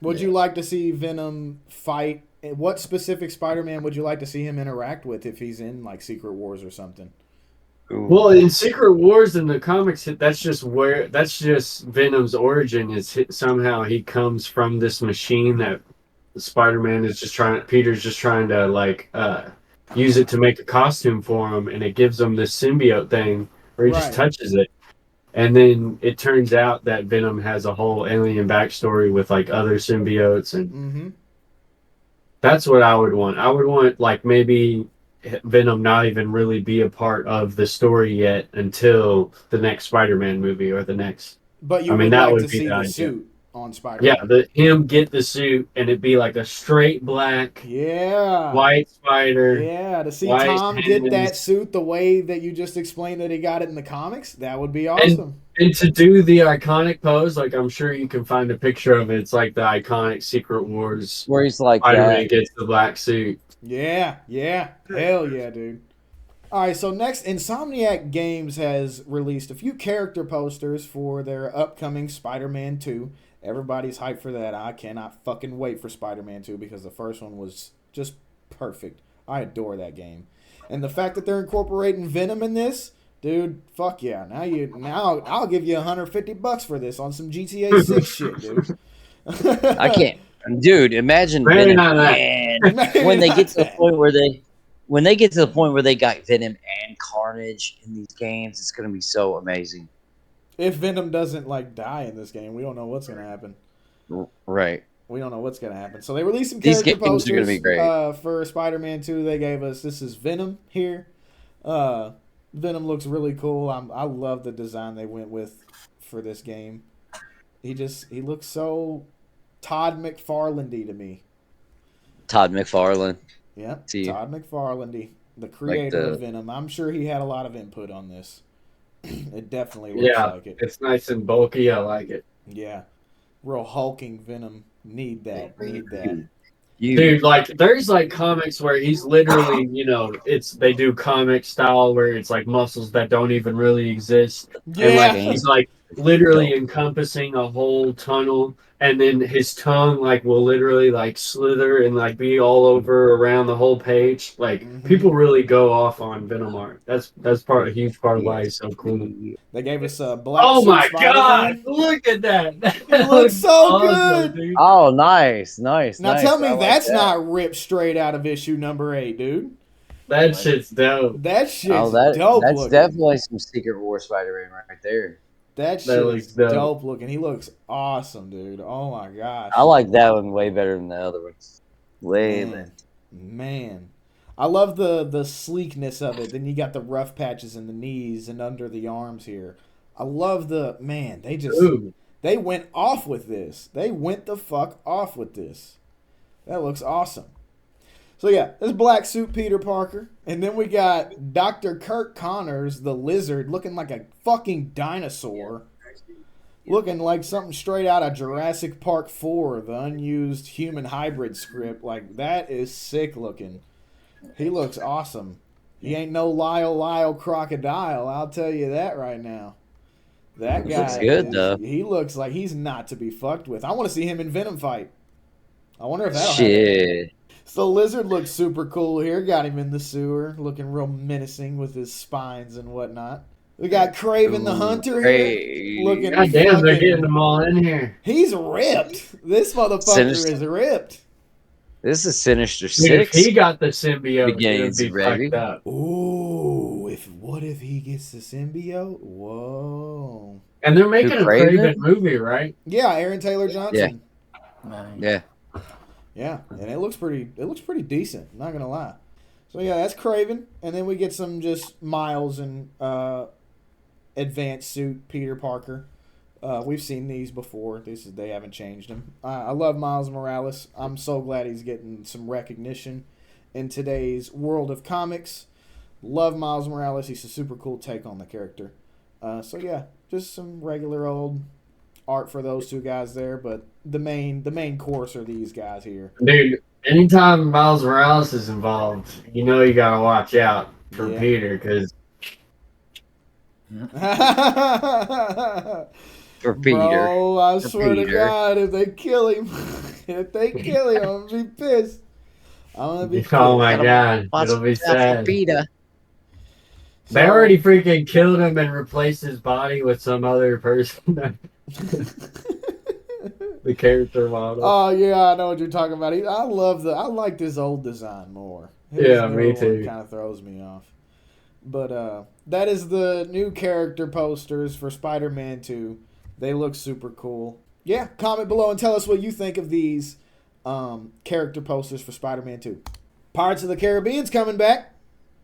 A: Would you like to see Venom fight? What specific Spider-Man would you like to see him interact with if he's in like Secret Wars or something?
E: Well, in Secret Wars in the comics, that's just Venom's origin. Somehow he comes from this machine that Spider-Man is Peter's just trying to like use it to make a costume for him, and it gives him this symbiote thing where he just touches it. And then it turns out that Venom has a whole alien backstory with like other symbiotes, and that's what I would want. I would want like maybe Venom not even really be a part of the story yet until the next Spider-Man movie or the next.
A: But you would like to see the suit on Spider-Man.
E: Yeah, him get the suit and it be like a straight black, white spider.
A: Yeah, to see Tom get that suit the way that you just explained that he got it in the comics, that would be awesome.
E: And to do the iconic pose, like I'm sure you can find a picture of it. It's like the iconic Secret Wars
C: where he's like
E: Spider-Man gets the black suit.
A: Yeah. Hell yeah, dude. All right, so next, Insomniac Games has released a few character posters for their upcoming Spider-Man 2. Everybody's hyped for that. I cannot fucking wait for Spider-Man 2 because the first one was just perfect. I adore that game. And the fact that they're incorporating Venom in this, dude, fuck yeah. Now I'll give you $150 for this on some GTA 6 shit, dude.
C: I can't. Dude, imagine Venom when they get to the point where they got Venom and Carnage in these games, it's going to be so amazing.
A: If Venom doesn't like die in this game, we don't know what's going to happen.
C: Right.
A: We don't know what's going to happen. So they released some character posters are gonna be great. For Spider-Man 2. They gave us, this is Venom here. Venom looks really cool. I love the design they went with for this game. He looks so Todd McFarlane-y to me.
C: Todd McFarlane.
A: Yeah, Todd McFarlane-y, the creator of Venom. I'm sure he had a lot of input on this. It definitely looks like it.
E: It's nice and bulky. I like it.
A: Yeah. Real hulking Venom. Need that.
E: Dude, like there's like comics where he's literally, they do comic style where it's like muscles that don't even really exist.
A: Yeah.
E: And like he's like literally encompassing a whole tunnel, and then his tongue like will literally like slither and like be all over around the whole page. Like people really go off on Venom art. That's a huge part of why he's so cool.
A: They gave us a black.
E: Oh my god! Look at that.
A: It looks so awesome, good.
E: Dude.
C: Oh, nice.
A: Now tell me that's not ripped straight out of issue number 8, dude.
E: That shit's dope.
A: That shit's dope.
C: That's
A: looking.
C: definitely some Secret War Spider-Man right there.
A: That shit is dope looking. He looks awesome, dude. Oh my gosh.
C: I like that one way better than the other ones. Way better.
A: Man. I love the sleekness of it. Then you got the rough patches in the knees and under the arms here. I love they went off with this. They went the fuck off with this. That looks awesome. So yeah, this black suit Peter Parker. And then we got Dr. Kirk Connors, the lizard, looking like a fucking dinosaur. Looking like something straight out of Jurassic Park 4, the unused human hybrid script. Like, that is sick looking. He looks awesome. He ain't no Lyle crocodile, I'll tell you that right now. That guy
C: looks good, though.
A: He looks like he's not to be fucked with. I want to see him in Venom fight. I wonder if that'll happen. So Lizard looks super cool here. Got him in the sewer, looking real menacing with his spines and whatnot. We got Craven the Hunter here. Looking
E: God damn, they're getting them all in here.
A: He's ripped. This motherfucker is ripped.
C: This is Sinister
E: Dude,
C: 6.
E: if he got the symbiote,
C: Begins,
E: it would be fucked up.
A: Ooh, what if he gets the symbiote? Whoa.
E: And they're making a Craven movie, right?
A: Yeah, Aaron Taylor Johnson.
C: Yeah.
A: Yeah, and it looks pretty decent, I'm not gonna lie. So yeah, that's Craven, and then we get some just Miles and advanced suit Peter Parker. We've seen these before. They haven't changed them. I love Miles Morales. I'm so glad he's getting some recognition in today's world of comics. Love Miles Morales. He's a super cool take on the character. So yeah, just some regular old art for those two guys there, but the main course are these guys here.
E: Dude, anytime Miles Morales is involved, you know you gotta watch out for Peter, because
C: for Peter.
A: Bro, I
C: for
A: swear
C: Peter.
A: to God, if they kill him, I'm gonna be pissed. I'm gonna be pissed.
E: Oh my God, it'll be sad. They already freaking killed him and replaced his body with some other person. The character model.
A: Oh yeah, I know what you're talking about. I like this old design more.
E: Yeah, me too.
A: Kind of throws me off. But that is the new character posters for Spider-Man 2. They look super cool. Yeah, comment below and tell us what you think of these character posters for Spider-Man 2. Pirates of the Caribbean's coming back.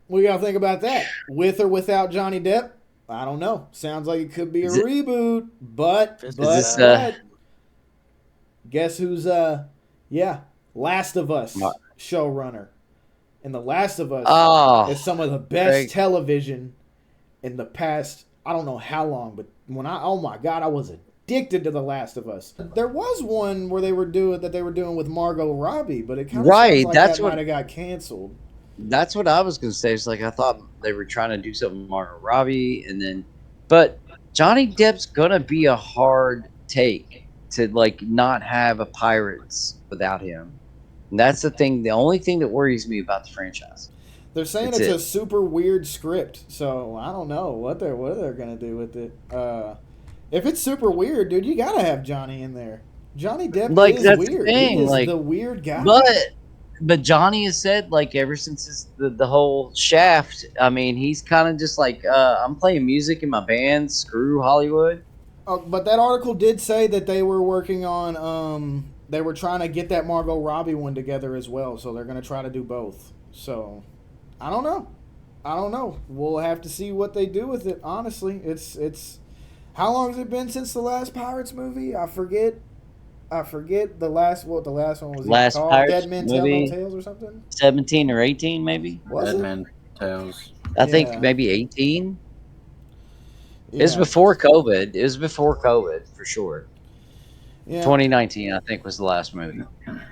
A: What do y'all think about that? With or without Johnny Depp? I don't know. Sounds like it could be a reboot, but guess who's Last of Us showrunner. And The Last of Us is some of the best television in the past, I don't know how long, but oh my God, I was addicted to The Last of Us. There was one where they were doing with Margot Robbie, but it kind of sounds like that might have got canceled.
C: That's what I was gonna say. It's like I thought they were trying to do something with Margot Robbie, but Johnny Depp's gonna be a hard take to like not have a Pirates without him. And that's the thing. The only thing that worries me about the franchise.
A: They're saying it's a super weird script, so I don't know what they're gonna do with it. If it's super weird, dude, you gotta have Johnny in there. Johnny Depp is weird. He is the weird guy.
C: But Johnny has said, like, ever since the whole Shaft, I mean, he's kind of just like, I'm playing music in my band, screw Hollywood.
A: But that article did say that they were working on, they were trying to get that Margot Robbie one together as well, so they're going to try to do both. So, I don't know. We'll have to see what they do with it, honestly. It's how long has it been since the last Pirates movie? I forget the last one was
C: last
A: called.
C: Pirates
A: Dead Men Tell No Tales or something?
C: 17 or 18 maybe?
B: Dead Men Tales.
C: I think maybe 18. Yeah. It was before COVID. It was before COVID for sure. Yeah. 2019 I think was the last movie.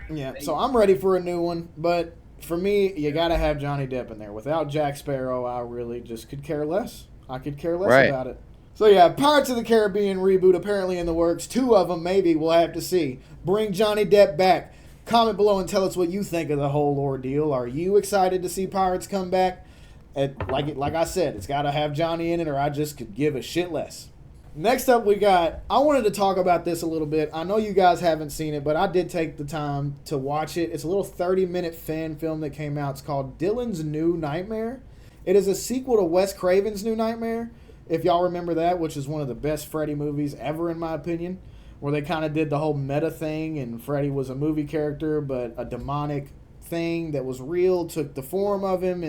A: Yeah, so I'm ready for a new one, but for me, you got to have Johnny Depp in there. Without Jack Sparrow, I really just could care less. I could care less about it. So yeah, Pirates of the Caribbean reboot apparently in the works. 2 of them maybe, we'll have to see. Bring Johnny Depp back. Comment below and tell us what you think of the whole ordeal. Are you excited to see Pirates come back? Like I said, it's got to have Johnny in it or I just could give a shit less. Next up I wanted to talk about this a little bit. I know you guys haven't seen it, but I did take the time to watch it. It's a little 30-minute fan film that came out. It's called Dylan's New Nightmare. It is a sequel to Wes Craven's New Nightmare. If y'all remember that, which is one of the best Freddy movies ever, in my opinion, where they kind of did the whole meta thing, and Freddy was a movie character, but a demonic thing that was real took the form of him,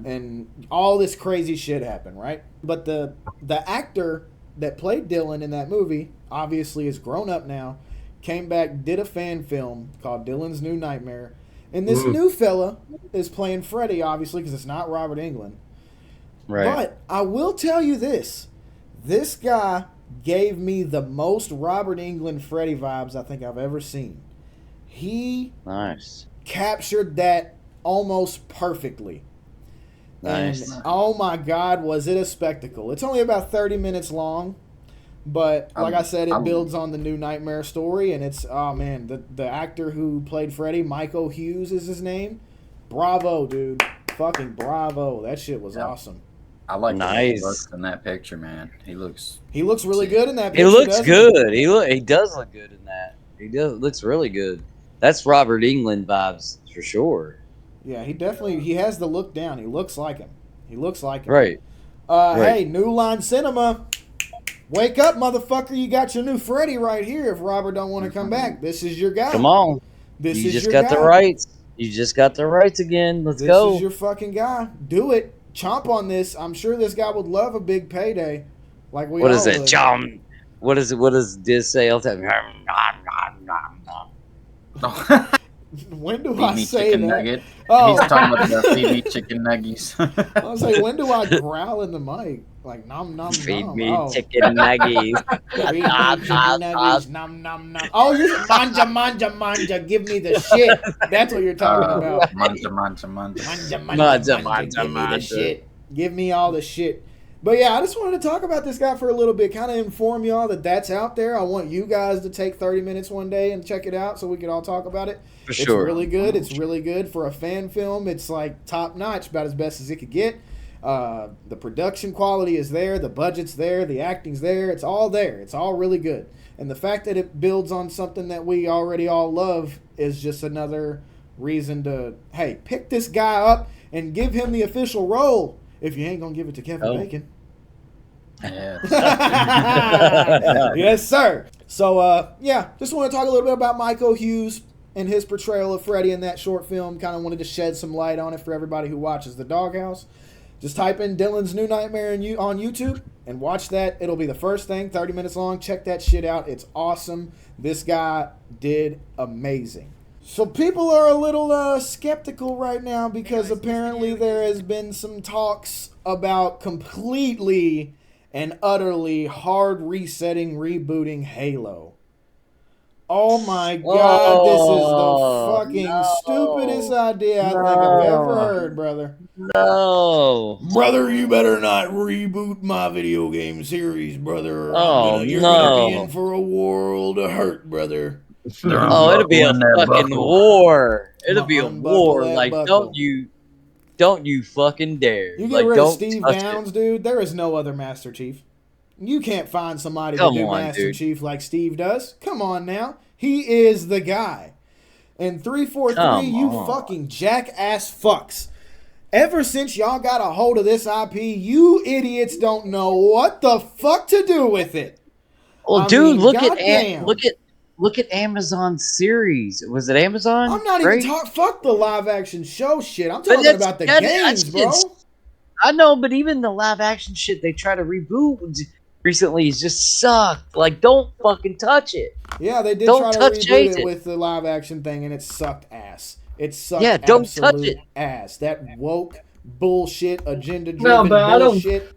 A: and all this crazy shit happened, right? But the actor that played Dylan in that movie, obviously is grown up now, came back, did a fan film called Dylan's New Nightmare, and this new fella is playing Freddy, obviously, because it's not Robert Englund. Right. But I will tell you this. This guy gave me the most Robert Englund Freddy vibes I think I've ever seen. He captured that almost perfectly. Nice. And oh my God, was it a spectacle. It's only about 30 minutes long. But like I said, it builds on the New Nightmare story. And it's, oh man, the actor who played Freddy, Michael Hughes is his name. Bravo, dude. Fucking bravo. That shit was awesome.
B: I like the looks in that picture, man. He looks
A: really good in that picture.
C: He looks good. He does look good in that. Looks really good. That's Robert Englund vibes for sure.
A: Yeah, he has the look down. He looks like him.
C: Right.
A: Hey, New Line Cinema. Wake up, motherfucker. You got your new Freddy right here. If Robert don't want to come back, this is your guy.
C: Come on. You just got the rights. You just got the rights again. Let's go.
A: This is your fucking guy. Do it. Chomp on this. I'm sure this guy would love a big payday. Like we.
C: What is it, Chomp? What is it? What does Diz say all the time?
A: When do
B: Feed
A: I
B: me
A: say
B: chicken
A: that?
B: nugget.
A: Oh.
B: He's talking about the feed me chicken nuggies.
A: I was like, when do I growl in the mic? Like, nom, nom,
C: Feed
A: nom.
C: me
A: Oh.
C: chicken nuggies.
A: Feed me chicken nuggets, nom, nom, nom. Oh, you're manja, manja, manja. Give me the shit. That's what you're talking about.
B: Manja.
A: Manja, manja, manja. Give me the shit. Give me all the shit. But yeah, I just wanted to talk about this guy for a little bit, kind of inform y'all that that's out there. I want you guys to take 30 minutes one day and check it out so we can all talk about it.
C: For
A: It's
C: sure.
A: really good. It's really good for a fan film. It's like top notch, about as best as it could get. The production quality is there. The budget's there. The acting's there. It's all there. It's all really good. And the fact that it builds on something that we already all love is just another reason to, hey, pick this guy up and give him the official role. If you ain't gonna give it to Kevin Bacon.
B: Yeah.
A: Yes, sir. So, yeah, just want to talk a little bit about Michael Hughes and his portrayal of Freddy in that short film. Kind of wanted to shed some light on it for everybody who watches the DawgHouse. Just type in Dylan's New Nightmare on YouTube and watch that. It'll be the first thing, 30 minutes long. Check that shit out. It's awesome. This guy did amazing. So people are a little skeptical right now because apparently there has been some talks about completely and utterly hard resetting, rebooting Halo. Oh my God, this is the fucking stupidest idea I think I've ever heard, brother.
C: No.
A: Brother, you better not reboot my video game series, brother. You're
C: no.
A: gonna be in for a world of hurt, brother.
C: It'll be a fucking war. It'll be a war.
A: that
C: Like,
A: buckle.
C: don't you fucking dare.
A: You get
C: like,
A: rid of
C: don't
A: Steve
C: touch
A: Downs,
C: it.
A: dude. There is no other Master Chief. You can't find somebody
C: Come
A: to do
C: on,
A: Master
C: dude.
A: Chief like Steve does. Come on now. He is the guy. And 343,
C: Come
A: you
C: on.
A: fucking jackass fucks. Ever since y'all got a hold of this IP, you idiots don't know what the fuck to do with it.
C: Well,
A: I
C: dude,
A: mean, goddamn.
C: look at Amazon's series. Was it Amazon?
A: I'm not
C: Right?
A: even talking. Fuck the live action show shit. I'm
C: But
A: talking about the games, bro.
C: I know, but even the live action shit they try to reboot recently has just sucked. Like, don't fucking touch it.
A: Yeah, they did
C: Don't
A: try to
C: touch
A: reboot it
C: it.
A: with the live action thing, and it sucked ass. It sucked
C: Don't touch
A: absolute
C: it.
A: ass. That woke bullshit, agenda
E: No,
A: driven
E: but I don't.
A: bullshit.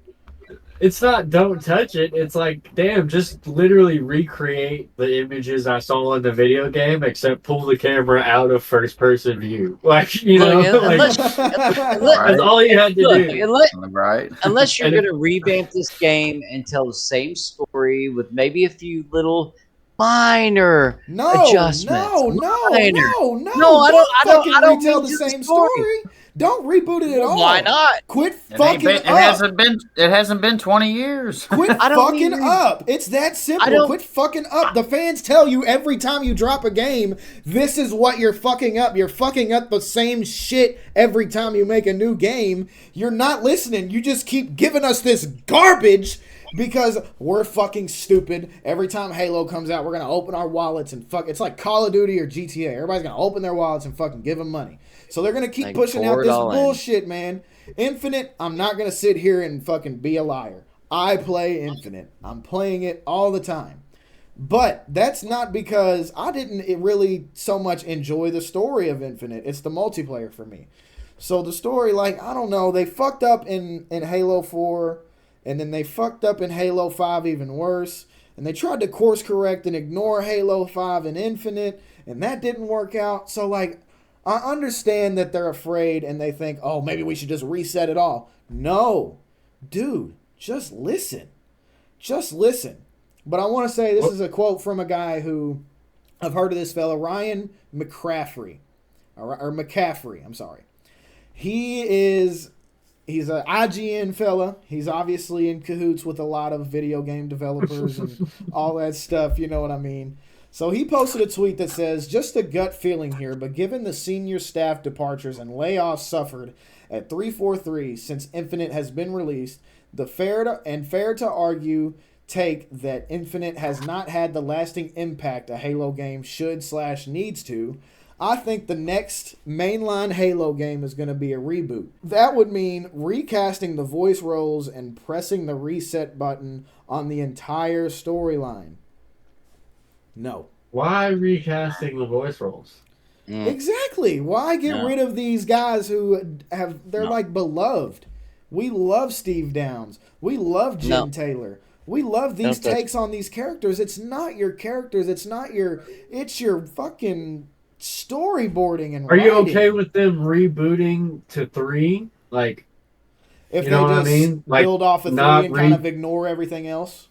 E: It's not don't touch it. It's like, damn, just literally recreate the images I saw in the video game, except pull the camera out of first person view. Like, you know,
C: Look,
E: that's all you had to do.
C: Unless you're going to revamp this game and tell the same story with maybe a few little minor adjustments.
A: No,
C: I don't
A: retell
C: mean
A: the
C: to
A: same story. Don't reboot it at all.
C: Why not?
A: Quit fucking up.
B: It hasn't been 20 years.
A: Quit fucking up. It's that simple. Quit fucking up. The fans tell you every time you drop a game, this is what you're fucking up. You're fucking up the same shit every time you make a new game. You're not listening. You just keep giving us this garbage because we're fucking stupid. Every time Halo comes out, we're going to open our wallets and fuck. It's like Call of Duty or GTA. Everybody's going to open their wallets and fucking give them money. So they're going to keep pushing out this bullshit, man. Infinite, I'm not going to sit here and fucking be a liar. I play Infinite. I'm playing it all the time. But that's not because I didn't really so much enjoy the story of Infinite. It's the multiplayer for me. So the story, like, I don't know, they fucked up in Halo 4, and then they fucked up in Halo 5 even worse. And they tried to course correct and ignore Halo 5 and Infinite, and that didn't work out. So, like, I understand that they're afraid and they think, oh, maybe we should just reset it all. No. Dude, just listen. Just listen. But I want to say this is a quote from a guy who, I've heard of this fella, Ryan McCaffrey. Or McCaffrey, I'm sorry. He's an IGN fella. He's obviously in cahoots with a lot of video game developers and all that stuff, you know what I mean? So he posted a tweet that says, just a gut feeling here, but given the senior staff departures and layoffs suffered at 343 since Infinite has been released, the fair to argue take that Infinite has not had the lasting impact a Halo game should/needs to, I think the next mainline Halo game is going to be a reboot. That would mean recasting the voice roles and pressing the reset button on the entire storyline. No.
E: Why recasting the voice roles?
A: Exactly. Why get rid of these guys who they're like beloved? We love Steve Downes. We love Jen Taylor. We love these takes on these characters. It's not your characters. It's your fucking storyboarding and writing.
E: Are you okay with them rebooting to 3? Like,
A: if
E: you know what I mean? Like,
A: build off of 3 and kind of ignore everything else?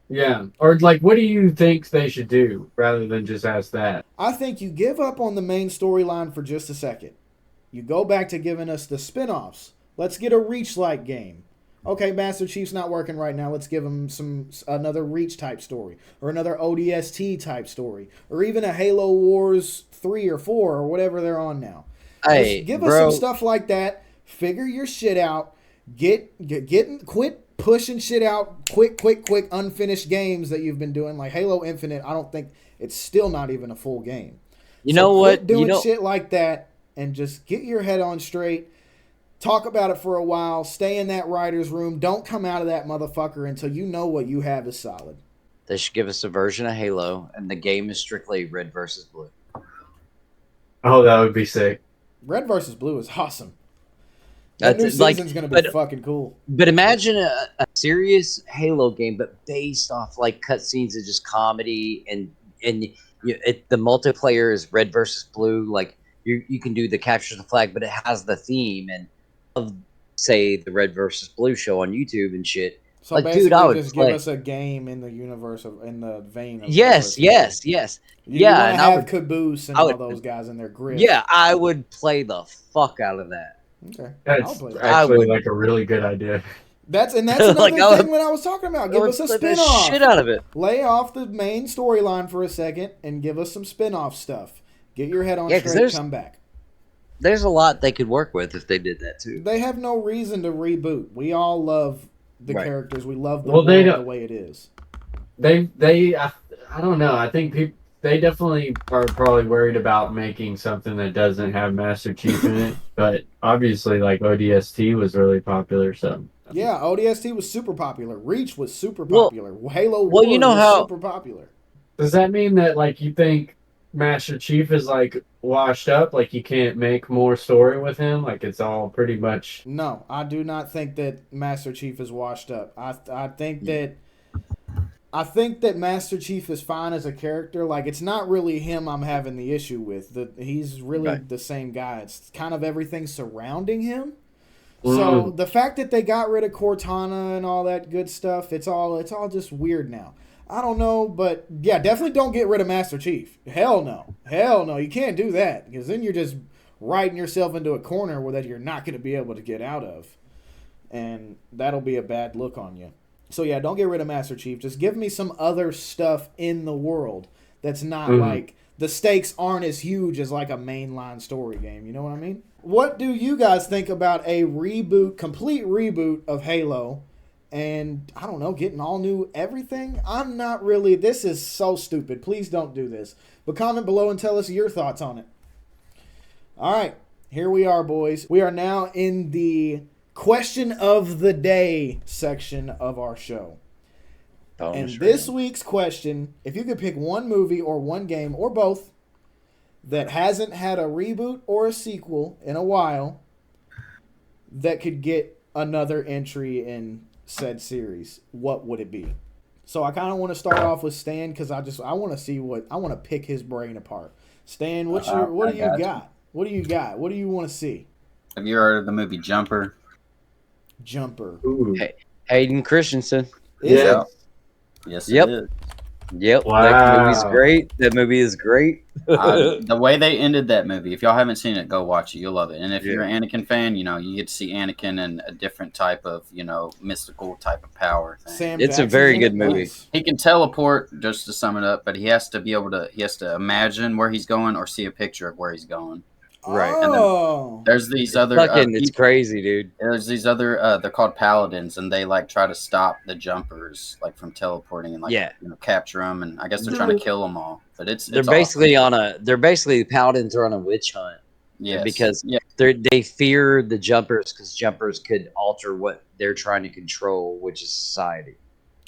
E: Yeah. Or, like, what do you think they should do rather than just ask that?
A: I think you give up on the main storyline for just a second. You go back to giving us the spinoffs. Let's get a Reach-like game. Okay, Master Chief's not working right now. Let's give him another Reach type story, or another ODST type story, or even a Halo Wars 3 or 4 or whatever they're on now.
C: Hey,
A: just give us some stuff like that. Figure your shit out. Quit pushing shit out. Quick, unfinished games that you've been doing, like Halo Infinite. I don't think it's still not even a full game.
C: You know what?
A: Quit doing shit like that and just get your head on straight. Talk about it for a while. Stay in that writer's room. Don't come out of that motherfucker until you know what you have is solid.
C: They should give us a version of Halo, and the game is strictly red versus blue.
E: Oh, that would be sick.
A: Red versus blue is awesome. That new season's going to be fucking cool.
C: But imagine a serious Halo game, but based off like cutscenes of just comedy, and the multiplayer is red versus blue. Like you can do the capture the flag, but it has the theme and of say the red versus blue show on YouTube and shit.
A: So
C: like,
A: basically,
C: dude, I would
A: just
C: play.
A: Give us a game in the universe in the vein of
C: yes.
A: You
C: And
A: I would Caboose and all those guys in their grip.
C: Yeah, I would play the fuck out of that.
A: Okay,
E: that's actually like a really good idea.
A: That's another
C: like,
A: thing when I was talking about. Give us a spin-off.
C: Shit out of it.
A: Lay off the main storyline for a second and give us some spin-off stuff. Get your head on straight. Come back.
C: There's a lot they could work with if they did that too.
A: They have no reason to reboot. We all love the characters. We love the world the way it is.
E: I don't know. I think they definitely are probably worried about making something that doesn't have Master Chief in it. But obviously, like ODST was really popular, so.
A: Yeah, ODST was super popular. Reach was super popular. Halo Wars was super popular.
E: Does that mean that like you think Master Chief is like washed up, like you can't make more story with him, like it's all pretty much?
A: No, I do not think that Master Chief is washed up. I think that Master Chief is fine as a character. Like, it's not really him I'm having the issue with. He's really the same guy. It's kind of everything surrounding him. So the fact that they got rid of Cortana and all that good stuff, it's all just weird now. I don't know, but yeah, definitely don't get rid of Master Chief. Hell no. You can't do that, because then you're just writing yourself into a corner where that you're not going to be able to get out of. And that'll be a bad look on you. So yeah, don't get rid of Master Chief. Just give me some other stuff in the world that's not like, the stakes aren't as huge as like a mainline story game. You know what I mean? What do you guys think about a complete reboot of Halo? And, I don't know, getting all new everything? I'm not really... This is so stupid. Please don't do this. But comment below and tell us your thoughts on it. All right. Here we are, boys. We are now in the question of the day section of our show. And this week's question, if you could pick one movie or one game or both that hasn't had a reboot or a sequel in a while that could get another entry in said series, what would it be? So I kind of want to start off with Stan, because I want to pick his brain apart. Stan, what do you got? What do you got? What do you want to see?
B: Have you heard of the movie Jumper?
A: Ooh.
C: Hayden Christensen.
B: Yeah. Yes, it is.
C: Yep.
E: Wow.
C: That movie's great. That movie is great.
B: The way they ended that movie, if y'all haven't seen it, go watch it. You'll love it. And if you're an Anakin fan, you get to see Anakin in a different type of, mystical type of power thing.
C: It's a very good movie.
B: He can teleport, just to sum it up, but he has to imagine where he's going or see a picture of where he's going.
C: Right.
B: And then there's these other
C: it's crazy, dude.
B: There's these other they're called paladins, and they like try to stop the jumpers like from teleporting and capture them, and I guess they're trying to kill them all. But they're
C: basically the paladins are on a witch hunt.
B: Yeah,
C: because they fear the jumpers, because jumpers could alter what they're trying to control, which is society.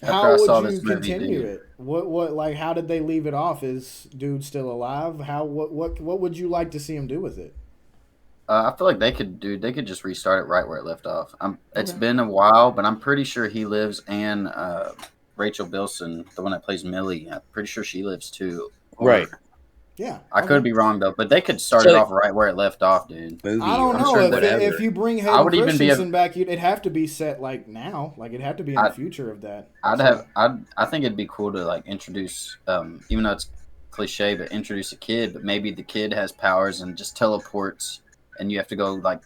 A: How
B: I saw
A: would you
B: this movie,
A: continue
B: dude.
A: it? What like how did they leave it off? Is dude still alive? What would you like to see him do with it?
B: I feel like they could just restart it right where it left off. It's
A: Okay.
B: been a while, but I'm pretty sure he lives, and Rachel Bilson, the one that plays Millie, I'm pretty sure she lives too.
C: Right.
A: Yeah.
B: I could be wrong though, but they could start it off right where it left off, dude.
A: I don't know if you bring
B: I would
A: Hayden
B: even be
A: Christensen back, it'd have to be set like now, like it'd have to be in the future of that.
B: I think it'd be cool to like introduce, even though it's cliche, but introduce a kid, but maybe the kid has powers and just teleports, and you have to go like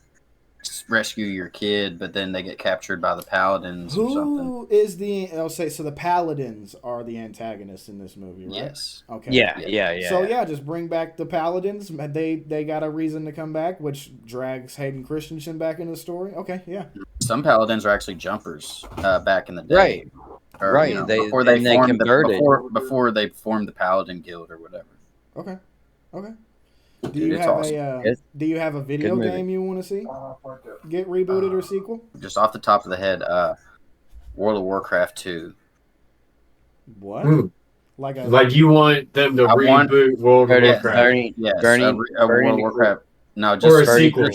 B: rescue your kid, but then they get captured by the paladins or something.
A: Who is the? I'll say so. The paladins are the antagonists in this movie, right?
B: Yes.
A: Okay.
C: Yeah.
A: So yeah, just bring back the paladins. They got a reason to come back, which drags Hayden Christensen back into the story. Okay, yeah.
B: Some paladins are actually jumpers back in the day.
C: Right.
B: Or,
C: right.
B: You know,
C: They
B: formed
C: converted
B: before they formed the Paladin Guild or whatever.
A: Okay. Do
B: Dude,
A: you
B: it's
A: have
B: awesome.
A: Do you have a video game you want to see get rebooted or sequel?
B: Just off the top of the head, World of Warcraft 2.
A: What?
E: Like you want them to reboot World of Warcraft?
B: World of Warcraft. No, just
E: or a sequel.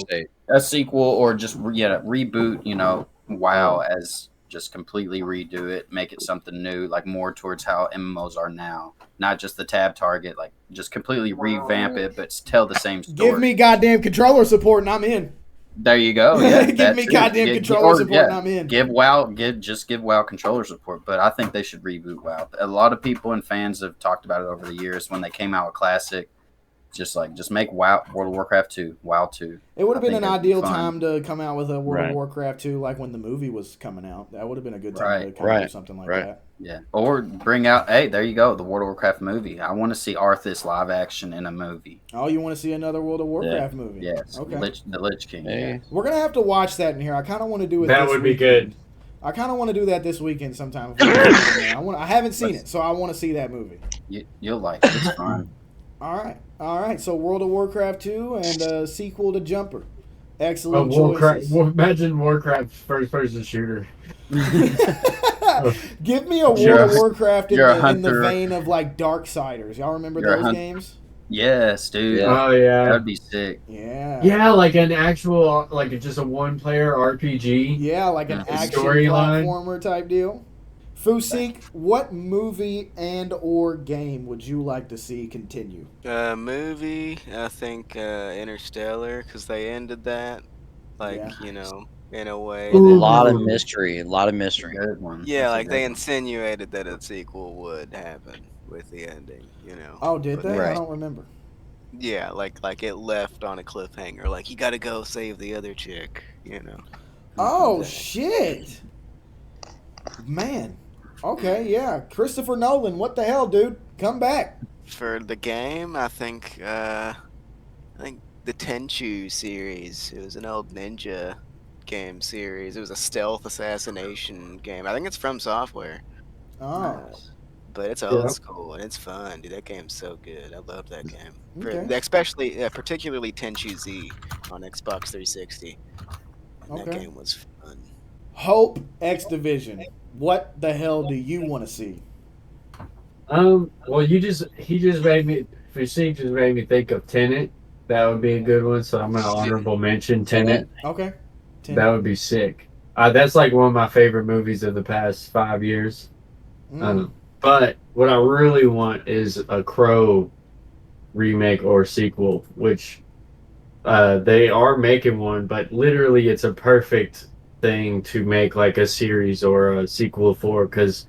B: A sequel, or just reboot. You know, WoW as just completely redo it, make it something new, like more towards how MMOs are now. Not just the tab target, like just completely revamp it, but tell the same story.
A: Give me goddamn controller support and I'm in.
B: There you go. Yeah,
A: give me goddamn controller support and I'm in.
B: Give WoW controller support. But I think they should reboot WoW. A lot of people and fans have talked about it over the years when they came out with Classic. Just make WoW, World of Warcraft 2, WoW 2.
A: It would have been an ideal time to come out with a World of Warcraft 2, like when the movie was coming out. That would have been a good time to come do something like that.
B: Yeah, or bring out, hey, there you go, the World of Warcraft movie. I want to see Arthas live action in a movie.
A: Oh, you want to see another World of Warcraft movie?
B: Yes,
A: okay.
B: the Lich King. Yeah.
A: We're going to have to watch that in here. I kind of want to do it
E: That would be good.
A: I kind of want to do that this weekend sometime. I haven't seen it, so I want to see that movie.
B: You'll like it. It's fun.
A: All right. So World of Warcraft 2 and a sequel to Jumper. Excellent choices.
E: Imagine Warcraft first-person shooter.
A: Give me a World of Warcraft in the vein of like Darksiders. Y'all remember those games?
B: Yes, dude.
E: Oh yeah,
B: that'd be sick.
A: Yeah,
E: like an actual, like just a one-player RPG.
A: Yeah, like an action platformer type deal. Fusik, what movie and or game would you like to see continue?
H: Movie, I think Interstellar, because they ended that, in a way.
C: A lot of mystery.
B: Good one.
H: Yeah, like they insinuated that a sequel would happen with the ending,
A: Oh, did they? I don't remember.
H: Yeah, like it left on a cliffhanger. Like, you gotta go save the other chick,
A: Oh, shit. Man. Okay, yeah. Christopher Nolan, what the hell, dude? Come back.
H: For the game, I think the Tenchu series. It was an old ninja game series. It was a stealth assassination game. I think it's from Software.
A: Oh.
H: But it's old school and it's fun, dude. That game's so good. I love that game.
A: Okay.
H: Especially, particularly Tenchu Z on Xbox 360.
A: Okay.
H: That game was fun.
A: Hope X Division. What the hell do you want to see?
E: Well, Fusik just made me think of Tenet. That would be a good one. So I'm gonna honorable mention Tenet.
A: Okay.
E: That would be sick. That's like one of my favorite movies of the past 5 years. But what I really want is a Crow remake or sequel, which they are making one, but literally it's a perfect thing to make like a series or a sequel for, because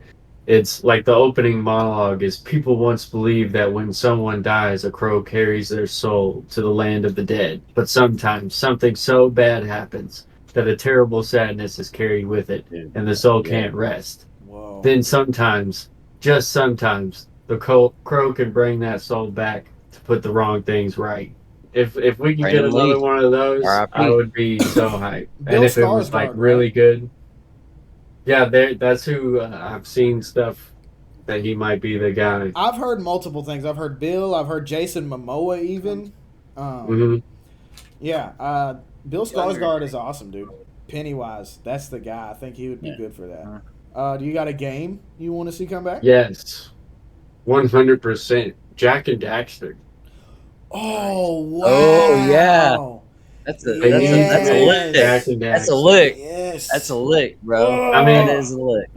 E: it's like the opening monologue is, people once believed that when someone dies, a crow carries their soul to the land of the dead, but sometimes something so bad happens that a terrible sadness is carried with it and the soul can't rest.
A: Whoa.
E: Then sometimes, just sometimes, the crow can bring that soul back to put the wrong things right. If we can get another one of those, I would be so hyped. And if it was like really good, yeah, that's who I've seen stuff that he might be the guy.
A: I've heard multiple things. I've heard Bill. I've heard Jason Momoa even. Yeah, Bill Skarsgård is awesome, dude. Pennywise, that's the guy. I think he would be good for that. Do you got a game you want to see come back?
E: Yes, 100%. Jak and Daxter.
A: Oh wow!
C: Oh yeah, that's a lick.
E: Jak and
C: That's a
E: Daxter.
C: lick.
A: Yes.
C: That's a lick, bro.
E: I mean,
C: that is a lick.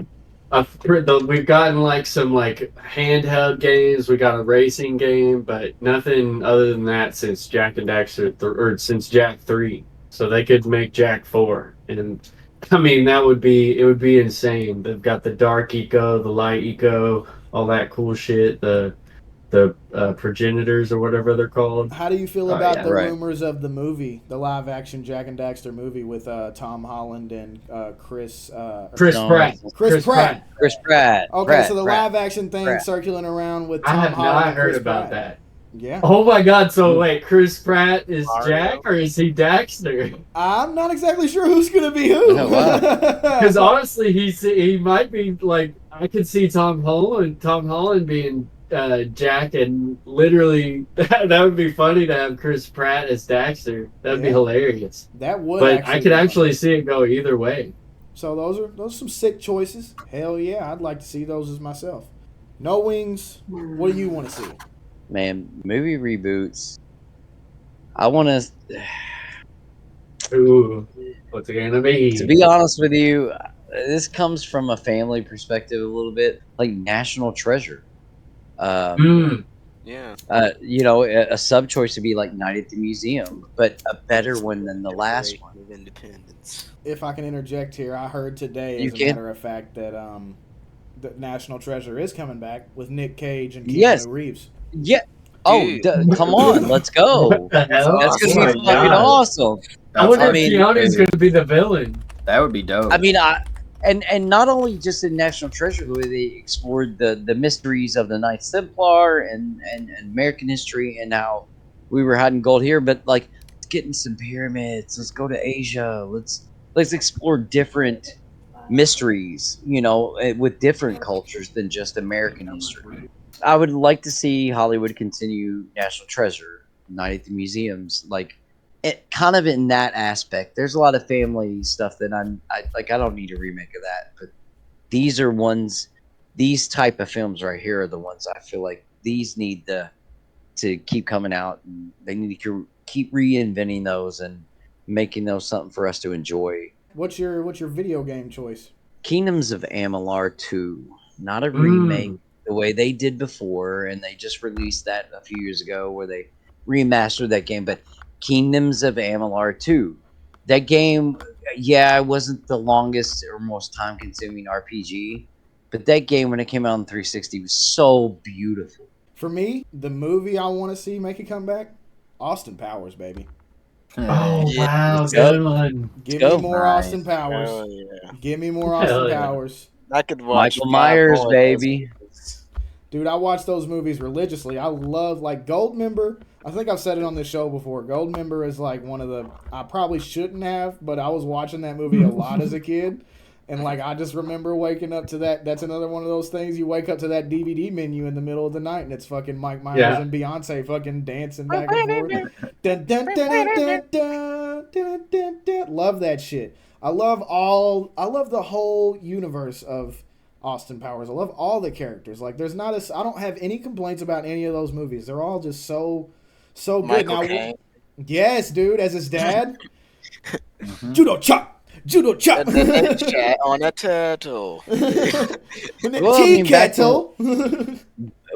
E: We've gotten like some like handheld games. We got a racing game, but nothing other than that since Jak and Daxter or since Jak 3. So they could make Jak 4, and I mean it would be insane. They've got the dark eco, the light eco, all that cool shit. The progenitors or whatever they're called.
A: How do you feel about the rumors of the movie, the live-action Jak and Daxter movie with Tom Holland and Chris Pratt?
C: Chris Pratt.
A: Okay, so the live-action thing circulating around with Tom Holland.
E: I have not
A: and
E: heard
A: Chris
E: about
A: Pratt.
E: that.
A: Yeah.
E: Oh my God! So wait, Chris Pratt is Jak or is he Daxter?
A: I'm not exactly sure who's gonna be who.
C: Oh, wow.
E: Because honestly, he might be like I could see Tom Holland being Jak, and literally that would be funny to have Chris Pratt as Daxter. That'd be hilarious.
A: That would.
E: But I could actually see it go either way.
A: So those are some sick choices. Hell yeah, I'd like to see those as myself. No Wings. What do you want to see?
C: Man, movie reboots. I want to.
E: Ooh, what's it gonna be?
C: To be honest with you, this comes from a family perspective a little bit, like National Treasure.
H: Yeah.
C: You know, a sub choice would be like Night at the Museum, but a better one than the last one.
H: Of Independence.
A: If I can interject here, I heard today, as a matter of fact, that the National Treasure is coming back with Nick Cage and Keanu Reeves.
C: Yeah. Oh, come on, let's go. That's gonna be fucking awesome.
E: I wonder if Keanu's gonna be the villain.
B: That would be dope.
C: I mean, and not only just in National Treasure, where they explored the mysteries of the Knights Templar and American history and how we were hiding gold here, but like let's get in some pyramids. Let's go to Asia. Let's explore different mysteries, you know, with different cultures than just American history. I would like to see Hollywood continue National Treasure, Night at the Museums, like it kind of in that aspect. There's a lot of family stuff that I don't need a remake of that, but these type of films right here are the ones I feel like these need to keep coming out, and they need to keep reinventing those and making those something for us to enjoy.
A: What's your video game choice?
C: Kingdoms of Amalur 2, not a remake the way they did before, and they just released that a few years ago where they remastered that game, but Kingdoms of Amalur 2. That game, it wasn't the longest or most time-consuming RPG, but that game, when it came out on 360, was so beautiful.
A: For me, the movie I want to see make a comeback, Austin Powers, baby.
E: Oh, wow, good one.
A: Give me more Austin Powers.
H: Oh, yeah.
A: Give me more Austin Powers.
H: I could watch
C: Michael Myers, baby.
A: Dude, I watch those movies religiously. I love, like, Goldmember. I think I've said it on this show before. Goldmember is, like, one of the... I probably shouldn't have, but I was watching that movie a lot as a kid. And, like, I just remember waking up to that. That's another one of those things. You wake up to that DVD menu in the middle of the night, and it's fucking Mike Myers and Beyonce fucking dancing back and forth. Dun, dun, dun, dun, dun, dun, dun, dun, dun. Love that shit. I love the whole universe of Austin Powers. I love all the characters. Like, there's not I don't have any complaints about any of those movies. They're all just so good.
H: Michael
A: now,
H: Caine.
A: yes, dude, as his dad. Judo chop. Judo chop.
H: On a turtle.
A: Tea kettle.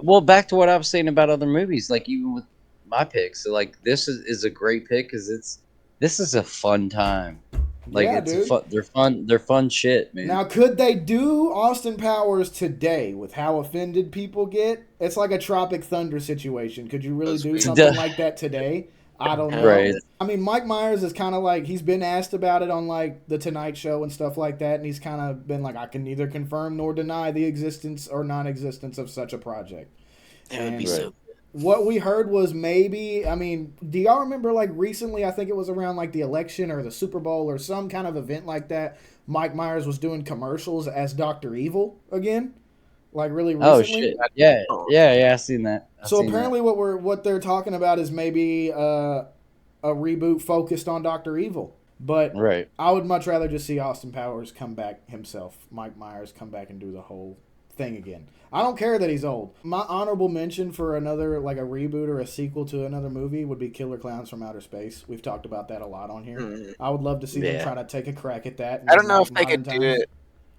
C: Well, back to what I was saying about other movies, like even with my picks. So, like, this is a great pick because this is a fun time. Like, it's they're fun shit, man.
A: Now, could they do Austin Powers today with how offended people get? It's like a Tropic Thunder situation. Could you really do something like that today? I don't know.
C: Right.
A: I mean, Mike Myers is kind of like, he's been asked about it on, like, The Tonight Show and stuff like that, and he's kind of been like, I can neither confirm nor deny the existence or non-existence of such a project.
H: That would be so.
A: What we heard was maybe, I mean, do y'all remember, like, recently, I think it was around, like, the election or the Super Bowl or some kind of event like that, Mike Myers was doing commercials as Dr. Evil again? Like, really recently?
C: Oh, shit. Yeah, I've seen that.
A: So apparently what they're talking about is maybe a reboot focused on Dr. Evil. But
C: right.
A: I would much rather just see Austin Powers come back himself, Mike Myers come back and do the whole thing again. I don't care that he's old. My honorable mention for another, like a reboot or a sequel to another movie would be Killer Clowns from Outer Space. We've talked about that a lot on here. I would love to see them try to take a crack at that.
H: I don't know if they could do it,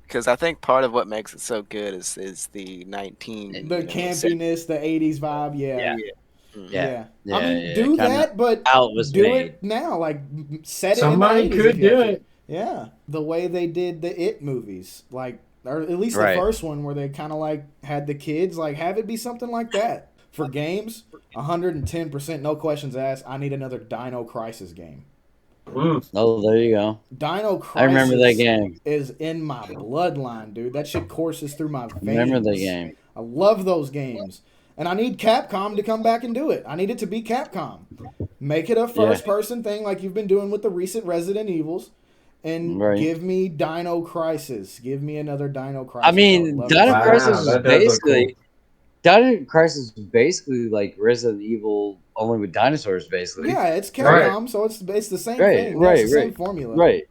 H: because I think part of what makes it so good is the
A: campiness, the 80s vibe. Yeah. I mean, do that, but do it now. Like, set it
E: Somebody
A: in the 80s
E: could do it.
A: Yeah. The way they did the It movies. Like, or at least the first one where they kind of like had the kids. Like, have it be something like that. For games, 110%, no questions asked. I need another Dino Crisis game.
C: Oh, there you go.
A: Dino Crisis.
C: I remember that game.
A: Is in my bloodline, dude. That shit courses through my veins.
C: Remember the game.
A: I love those games. And I need Capcom to come back and do it. I need it to be Capcom. Make it a first-person thing like you've been doing with the recent Resident Evils. And give me Dino Crisis. Give me another Dino Crisis.
C: I mean, Dino Crisis is basically... Dino Crisis is basically like Resident Evil, only with dinosaurs, basically.
A: Yeah, it's Capcom, so it's the same thing. It's the same formula.
C: Right.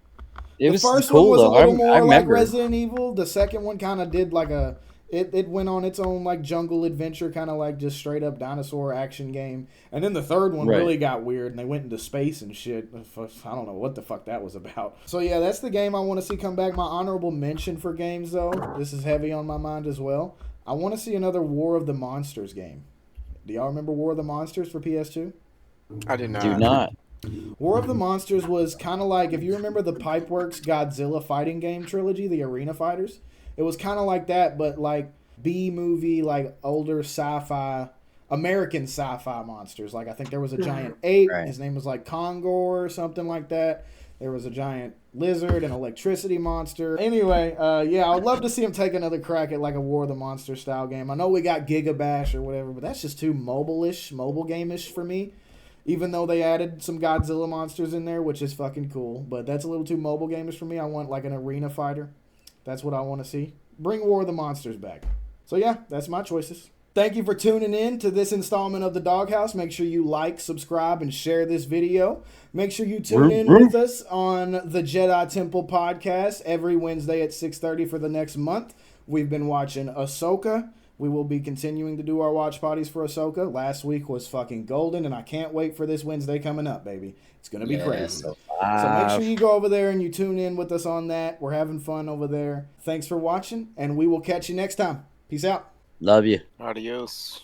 A: The first one was a little more like Resident Evil. The second one kind of did like a... It went on its own like jungle adventure, kind of like just straight up dinosaur action game. And then the third one really got weird, and they went into space and shit. I don't know what the fuck that was about. So yeah, that's the game I want to see come back. My honorable mention for games, though, this is heavy on my mind as well. I want to see another War of the Monsters game. Do y'all remember War of the Monsters for PS2?
H: I do not.
C: Do not.
A: War of the Monsters was kind of like, if you remember the Pipeworks Godzilla fighting game trilogy, the Arena Fighters, it was kind of like that, but like B-movie, like older sci-fi, American sci-fi monsters. Like I think there was a giant ape. His name was like Kongor or something like that. There was a giant lizard, an electricity monster. Anyway, yeah, I would love to see him take another crack at like a War of the Monsters style game. I know we got Giga Bash or whatever, but that's just too mobile game-ish for me. Even though they added some Godzilla monsters in there, which is fucking cool. But that's a little too mobile game-ish for me. I want like an arena fighter. That's what I want to see. Bring War of the Monsters back. So yeah, that's my choices. Thank you for tuning in to this installment of the DawgHouse. Make sure you like, subscribe, and share this video. Make sure you tune in with us on the Jedi Temple podcast every Wednesday at 6:30 for the next month. We've been watching Ahsoka. We will be continuing to do our watch parties for Ahsoka. Last week was fucking golden, and I can't wait for this Wednesday coming up, baby. It's going to be crazy. So make sure you go over there and you tune in with us on that. We're having fun over there. Thanks for watching, and we will catch you next time. Peace out.
C: Love you.
H: Adios.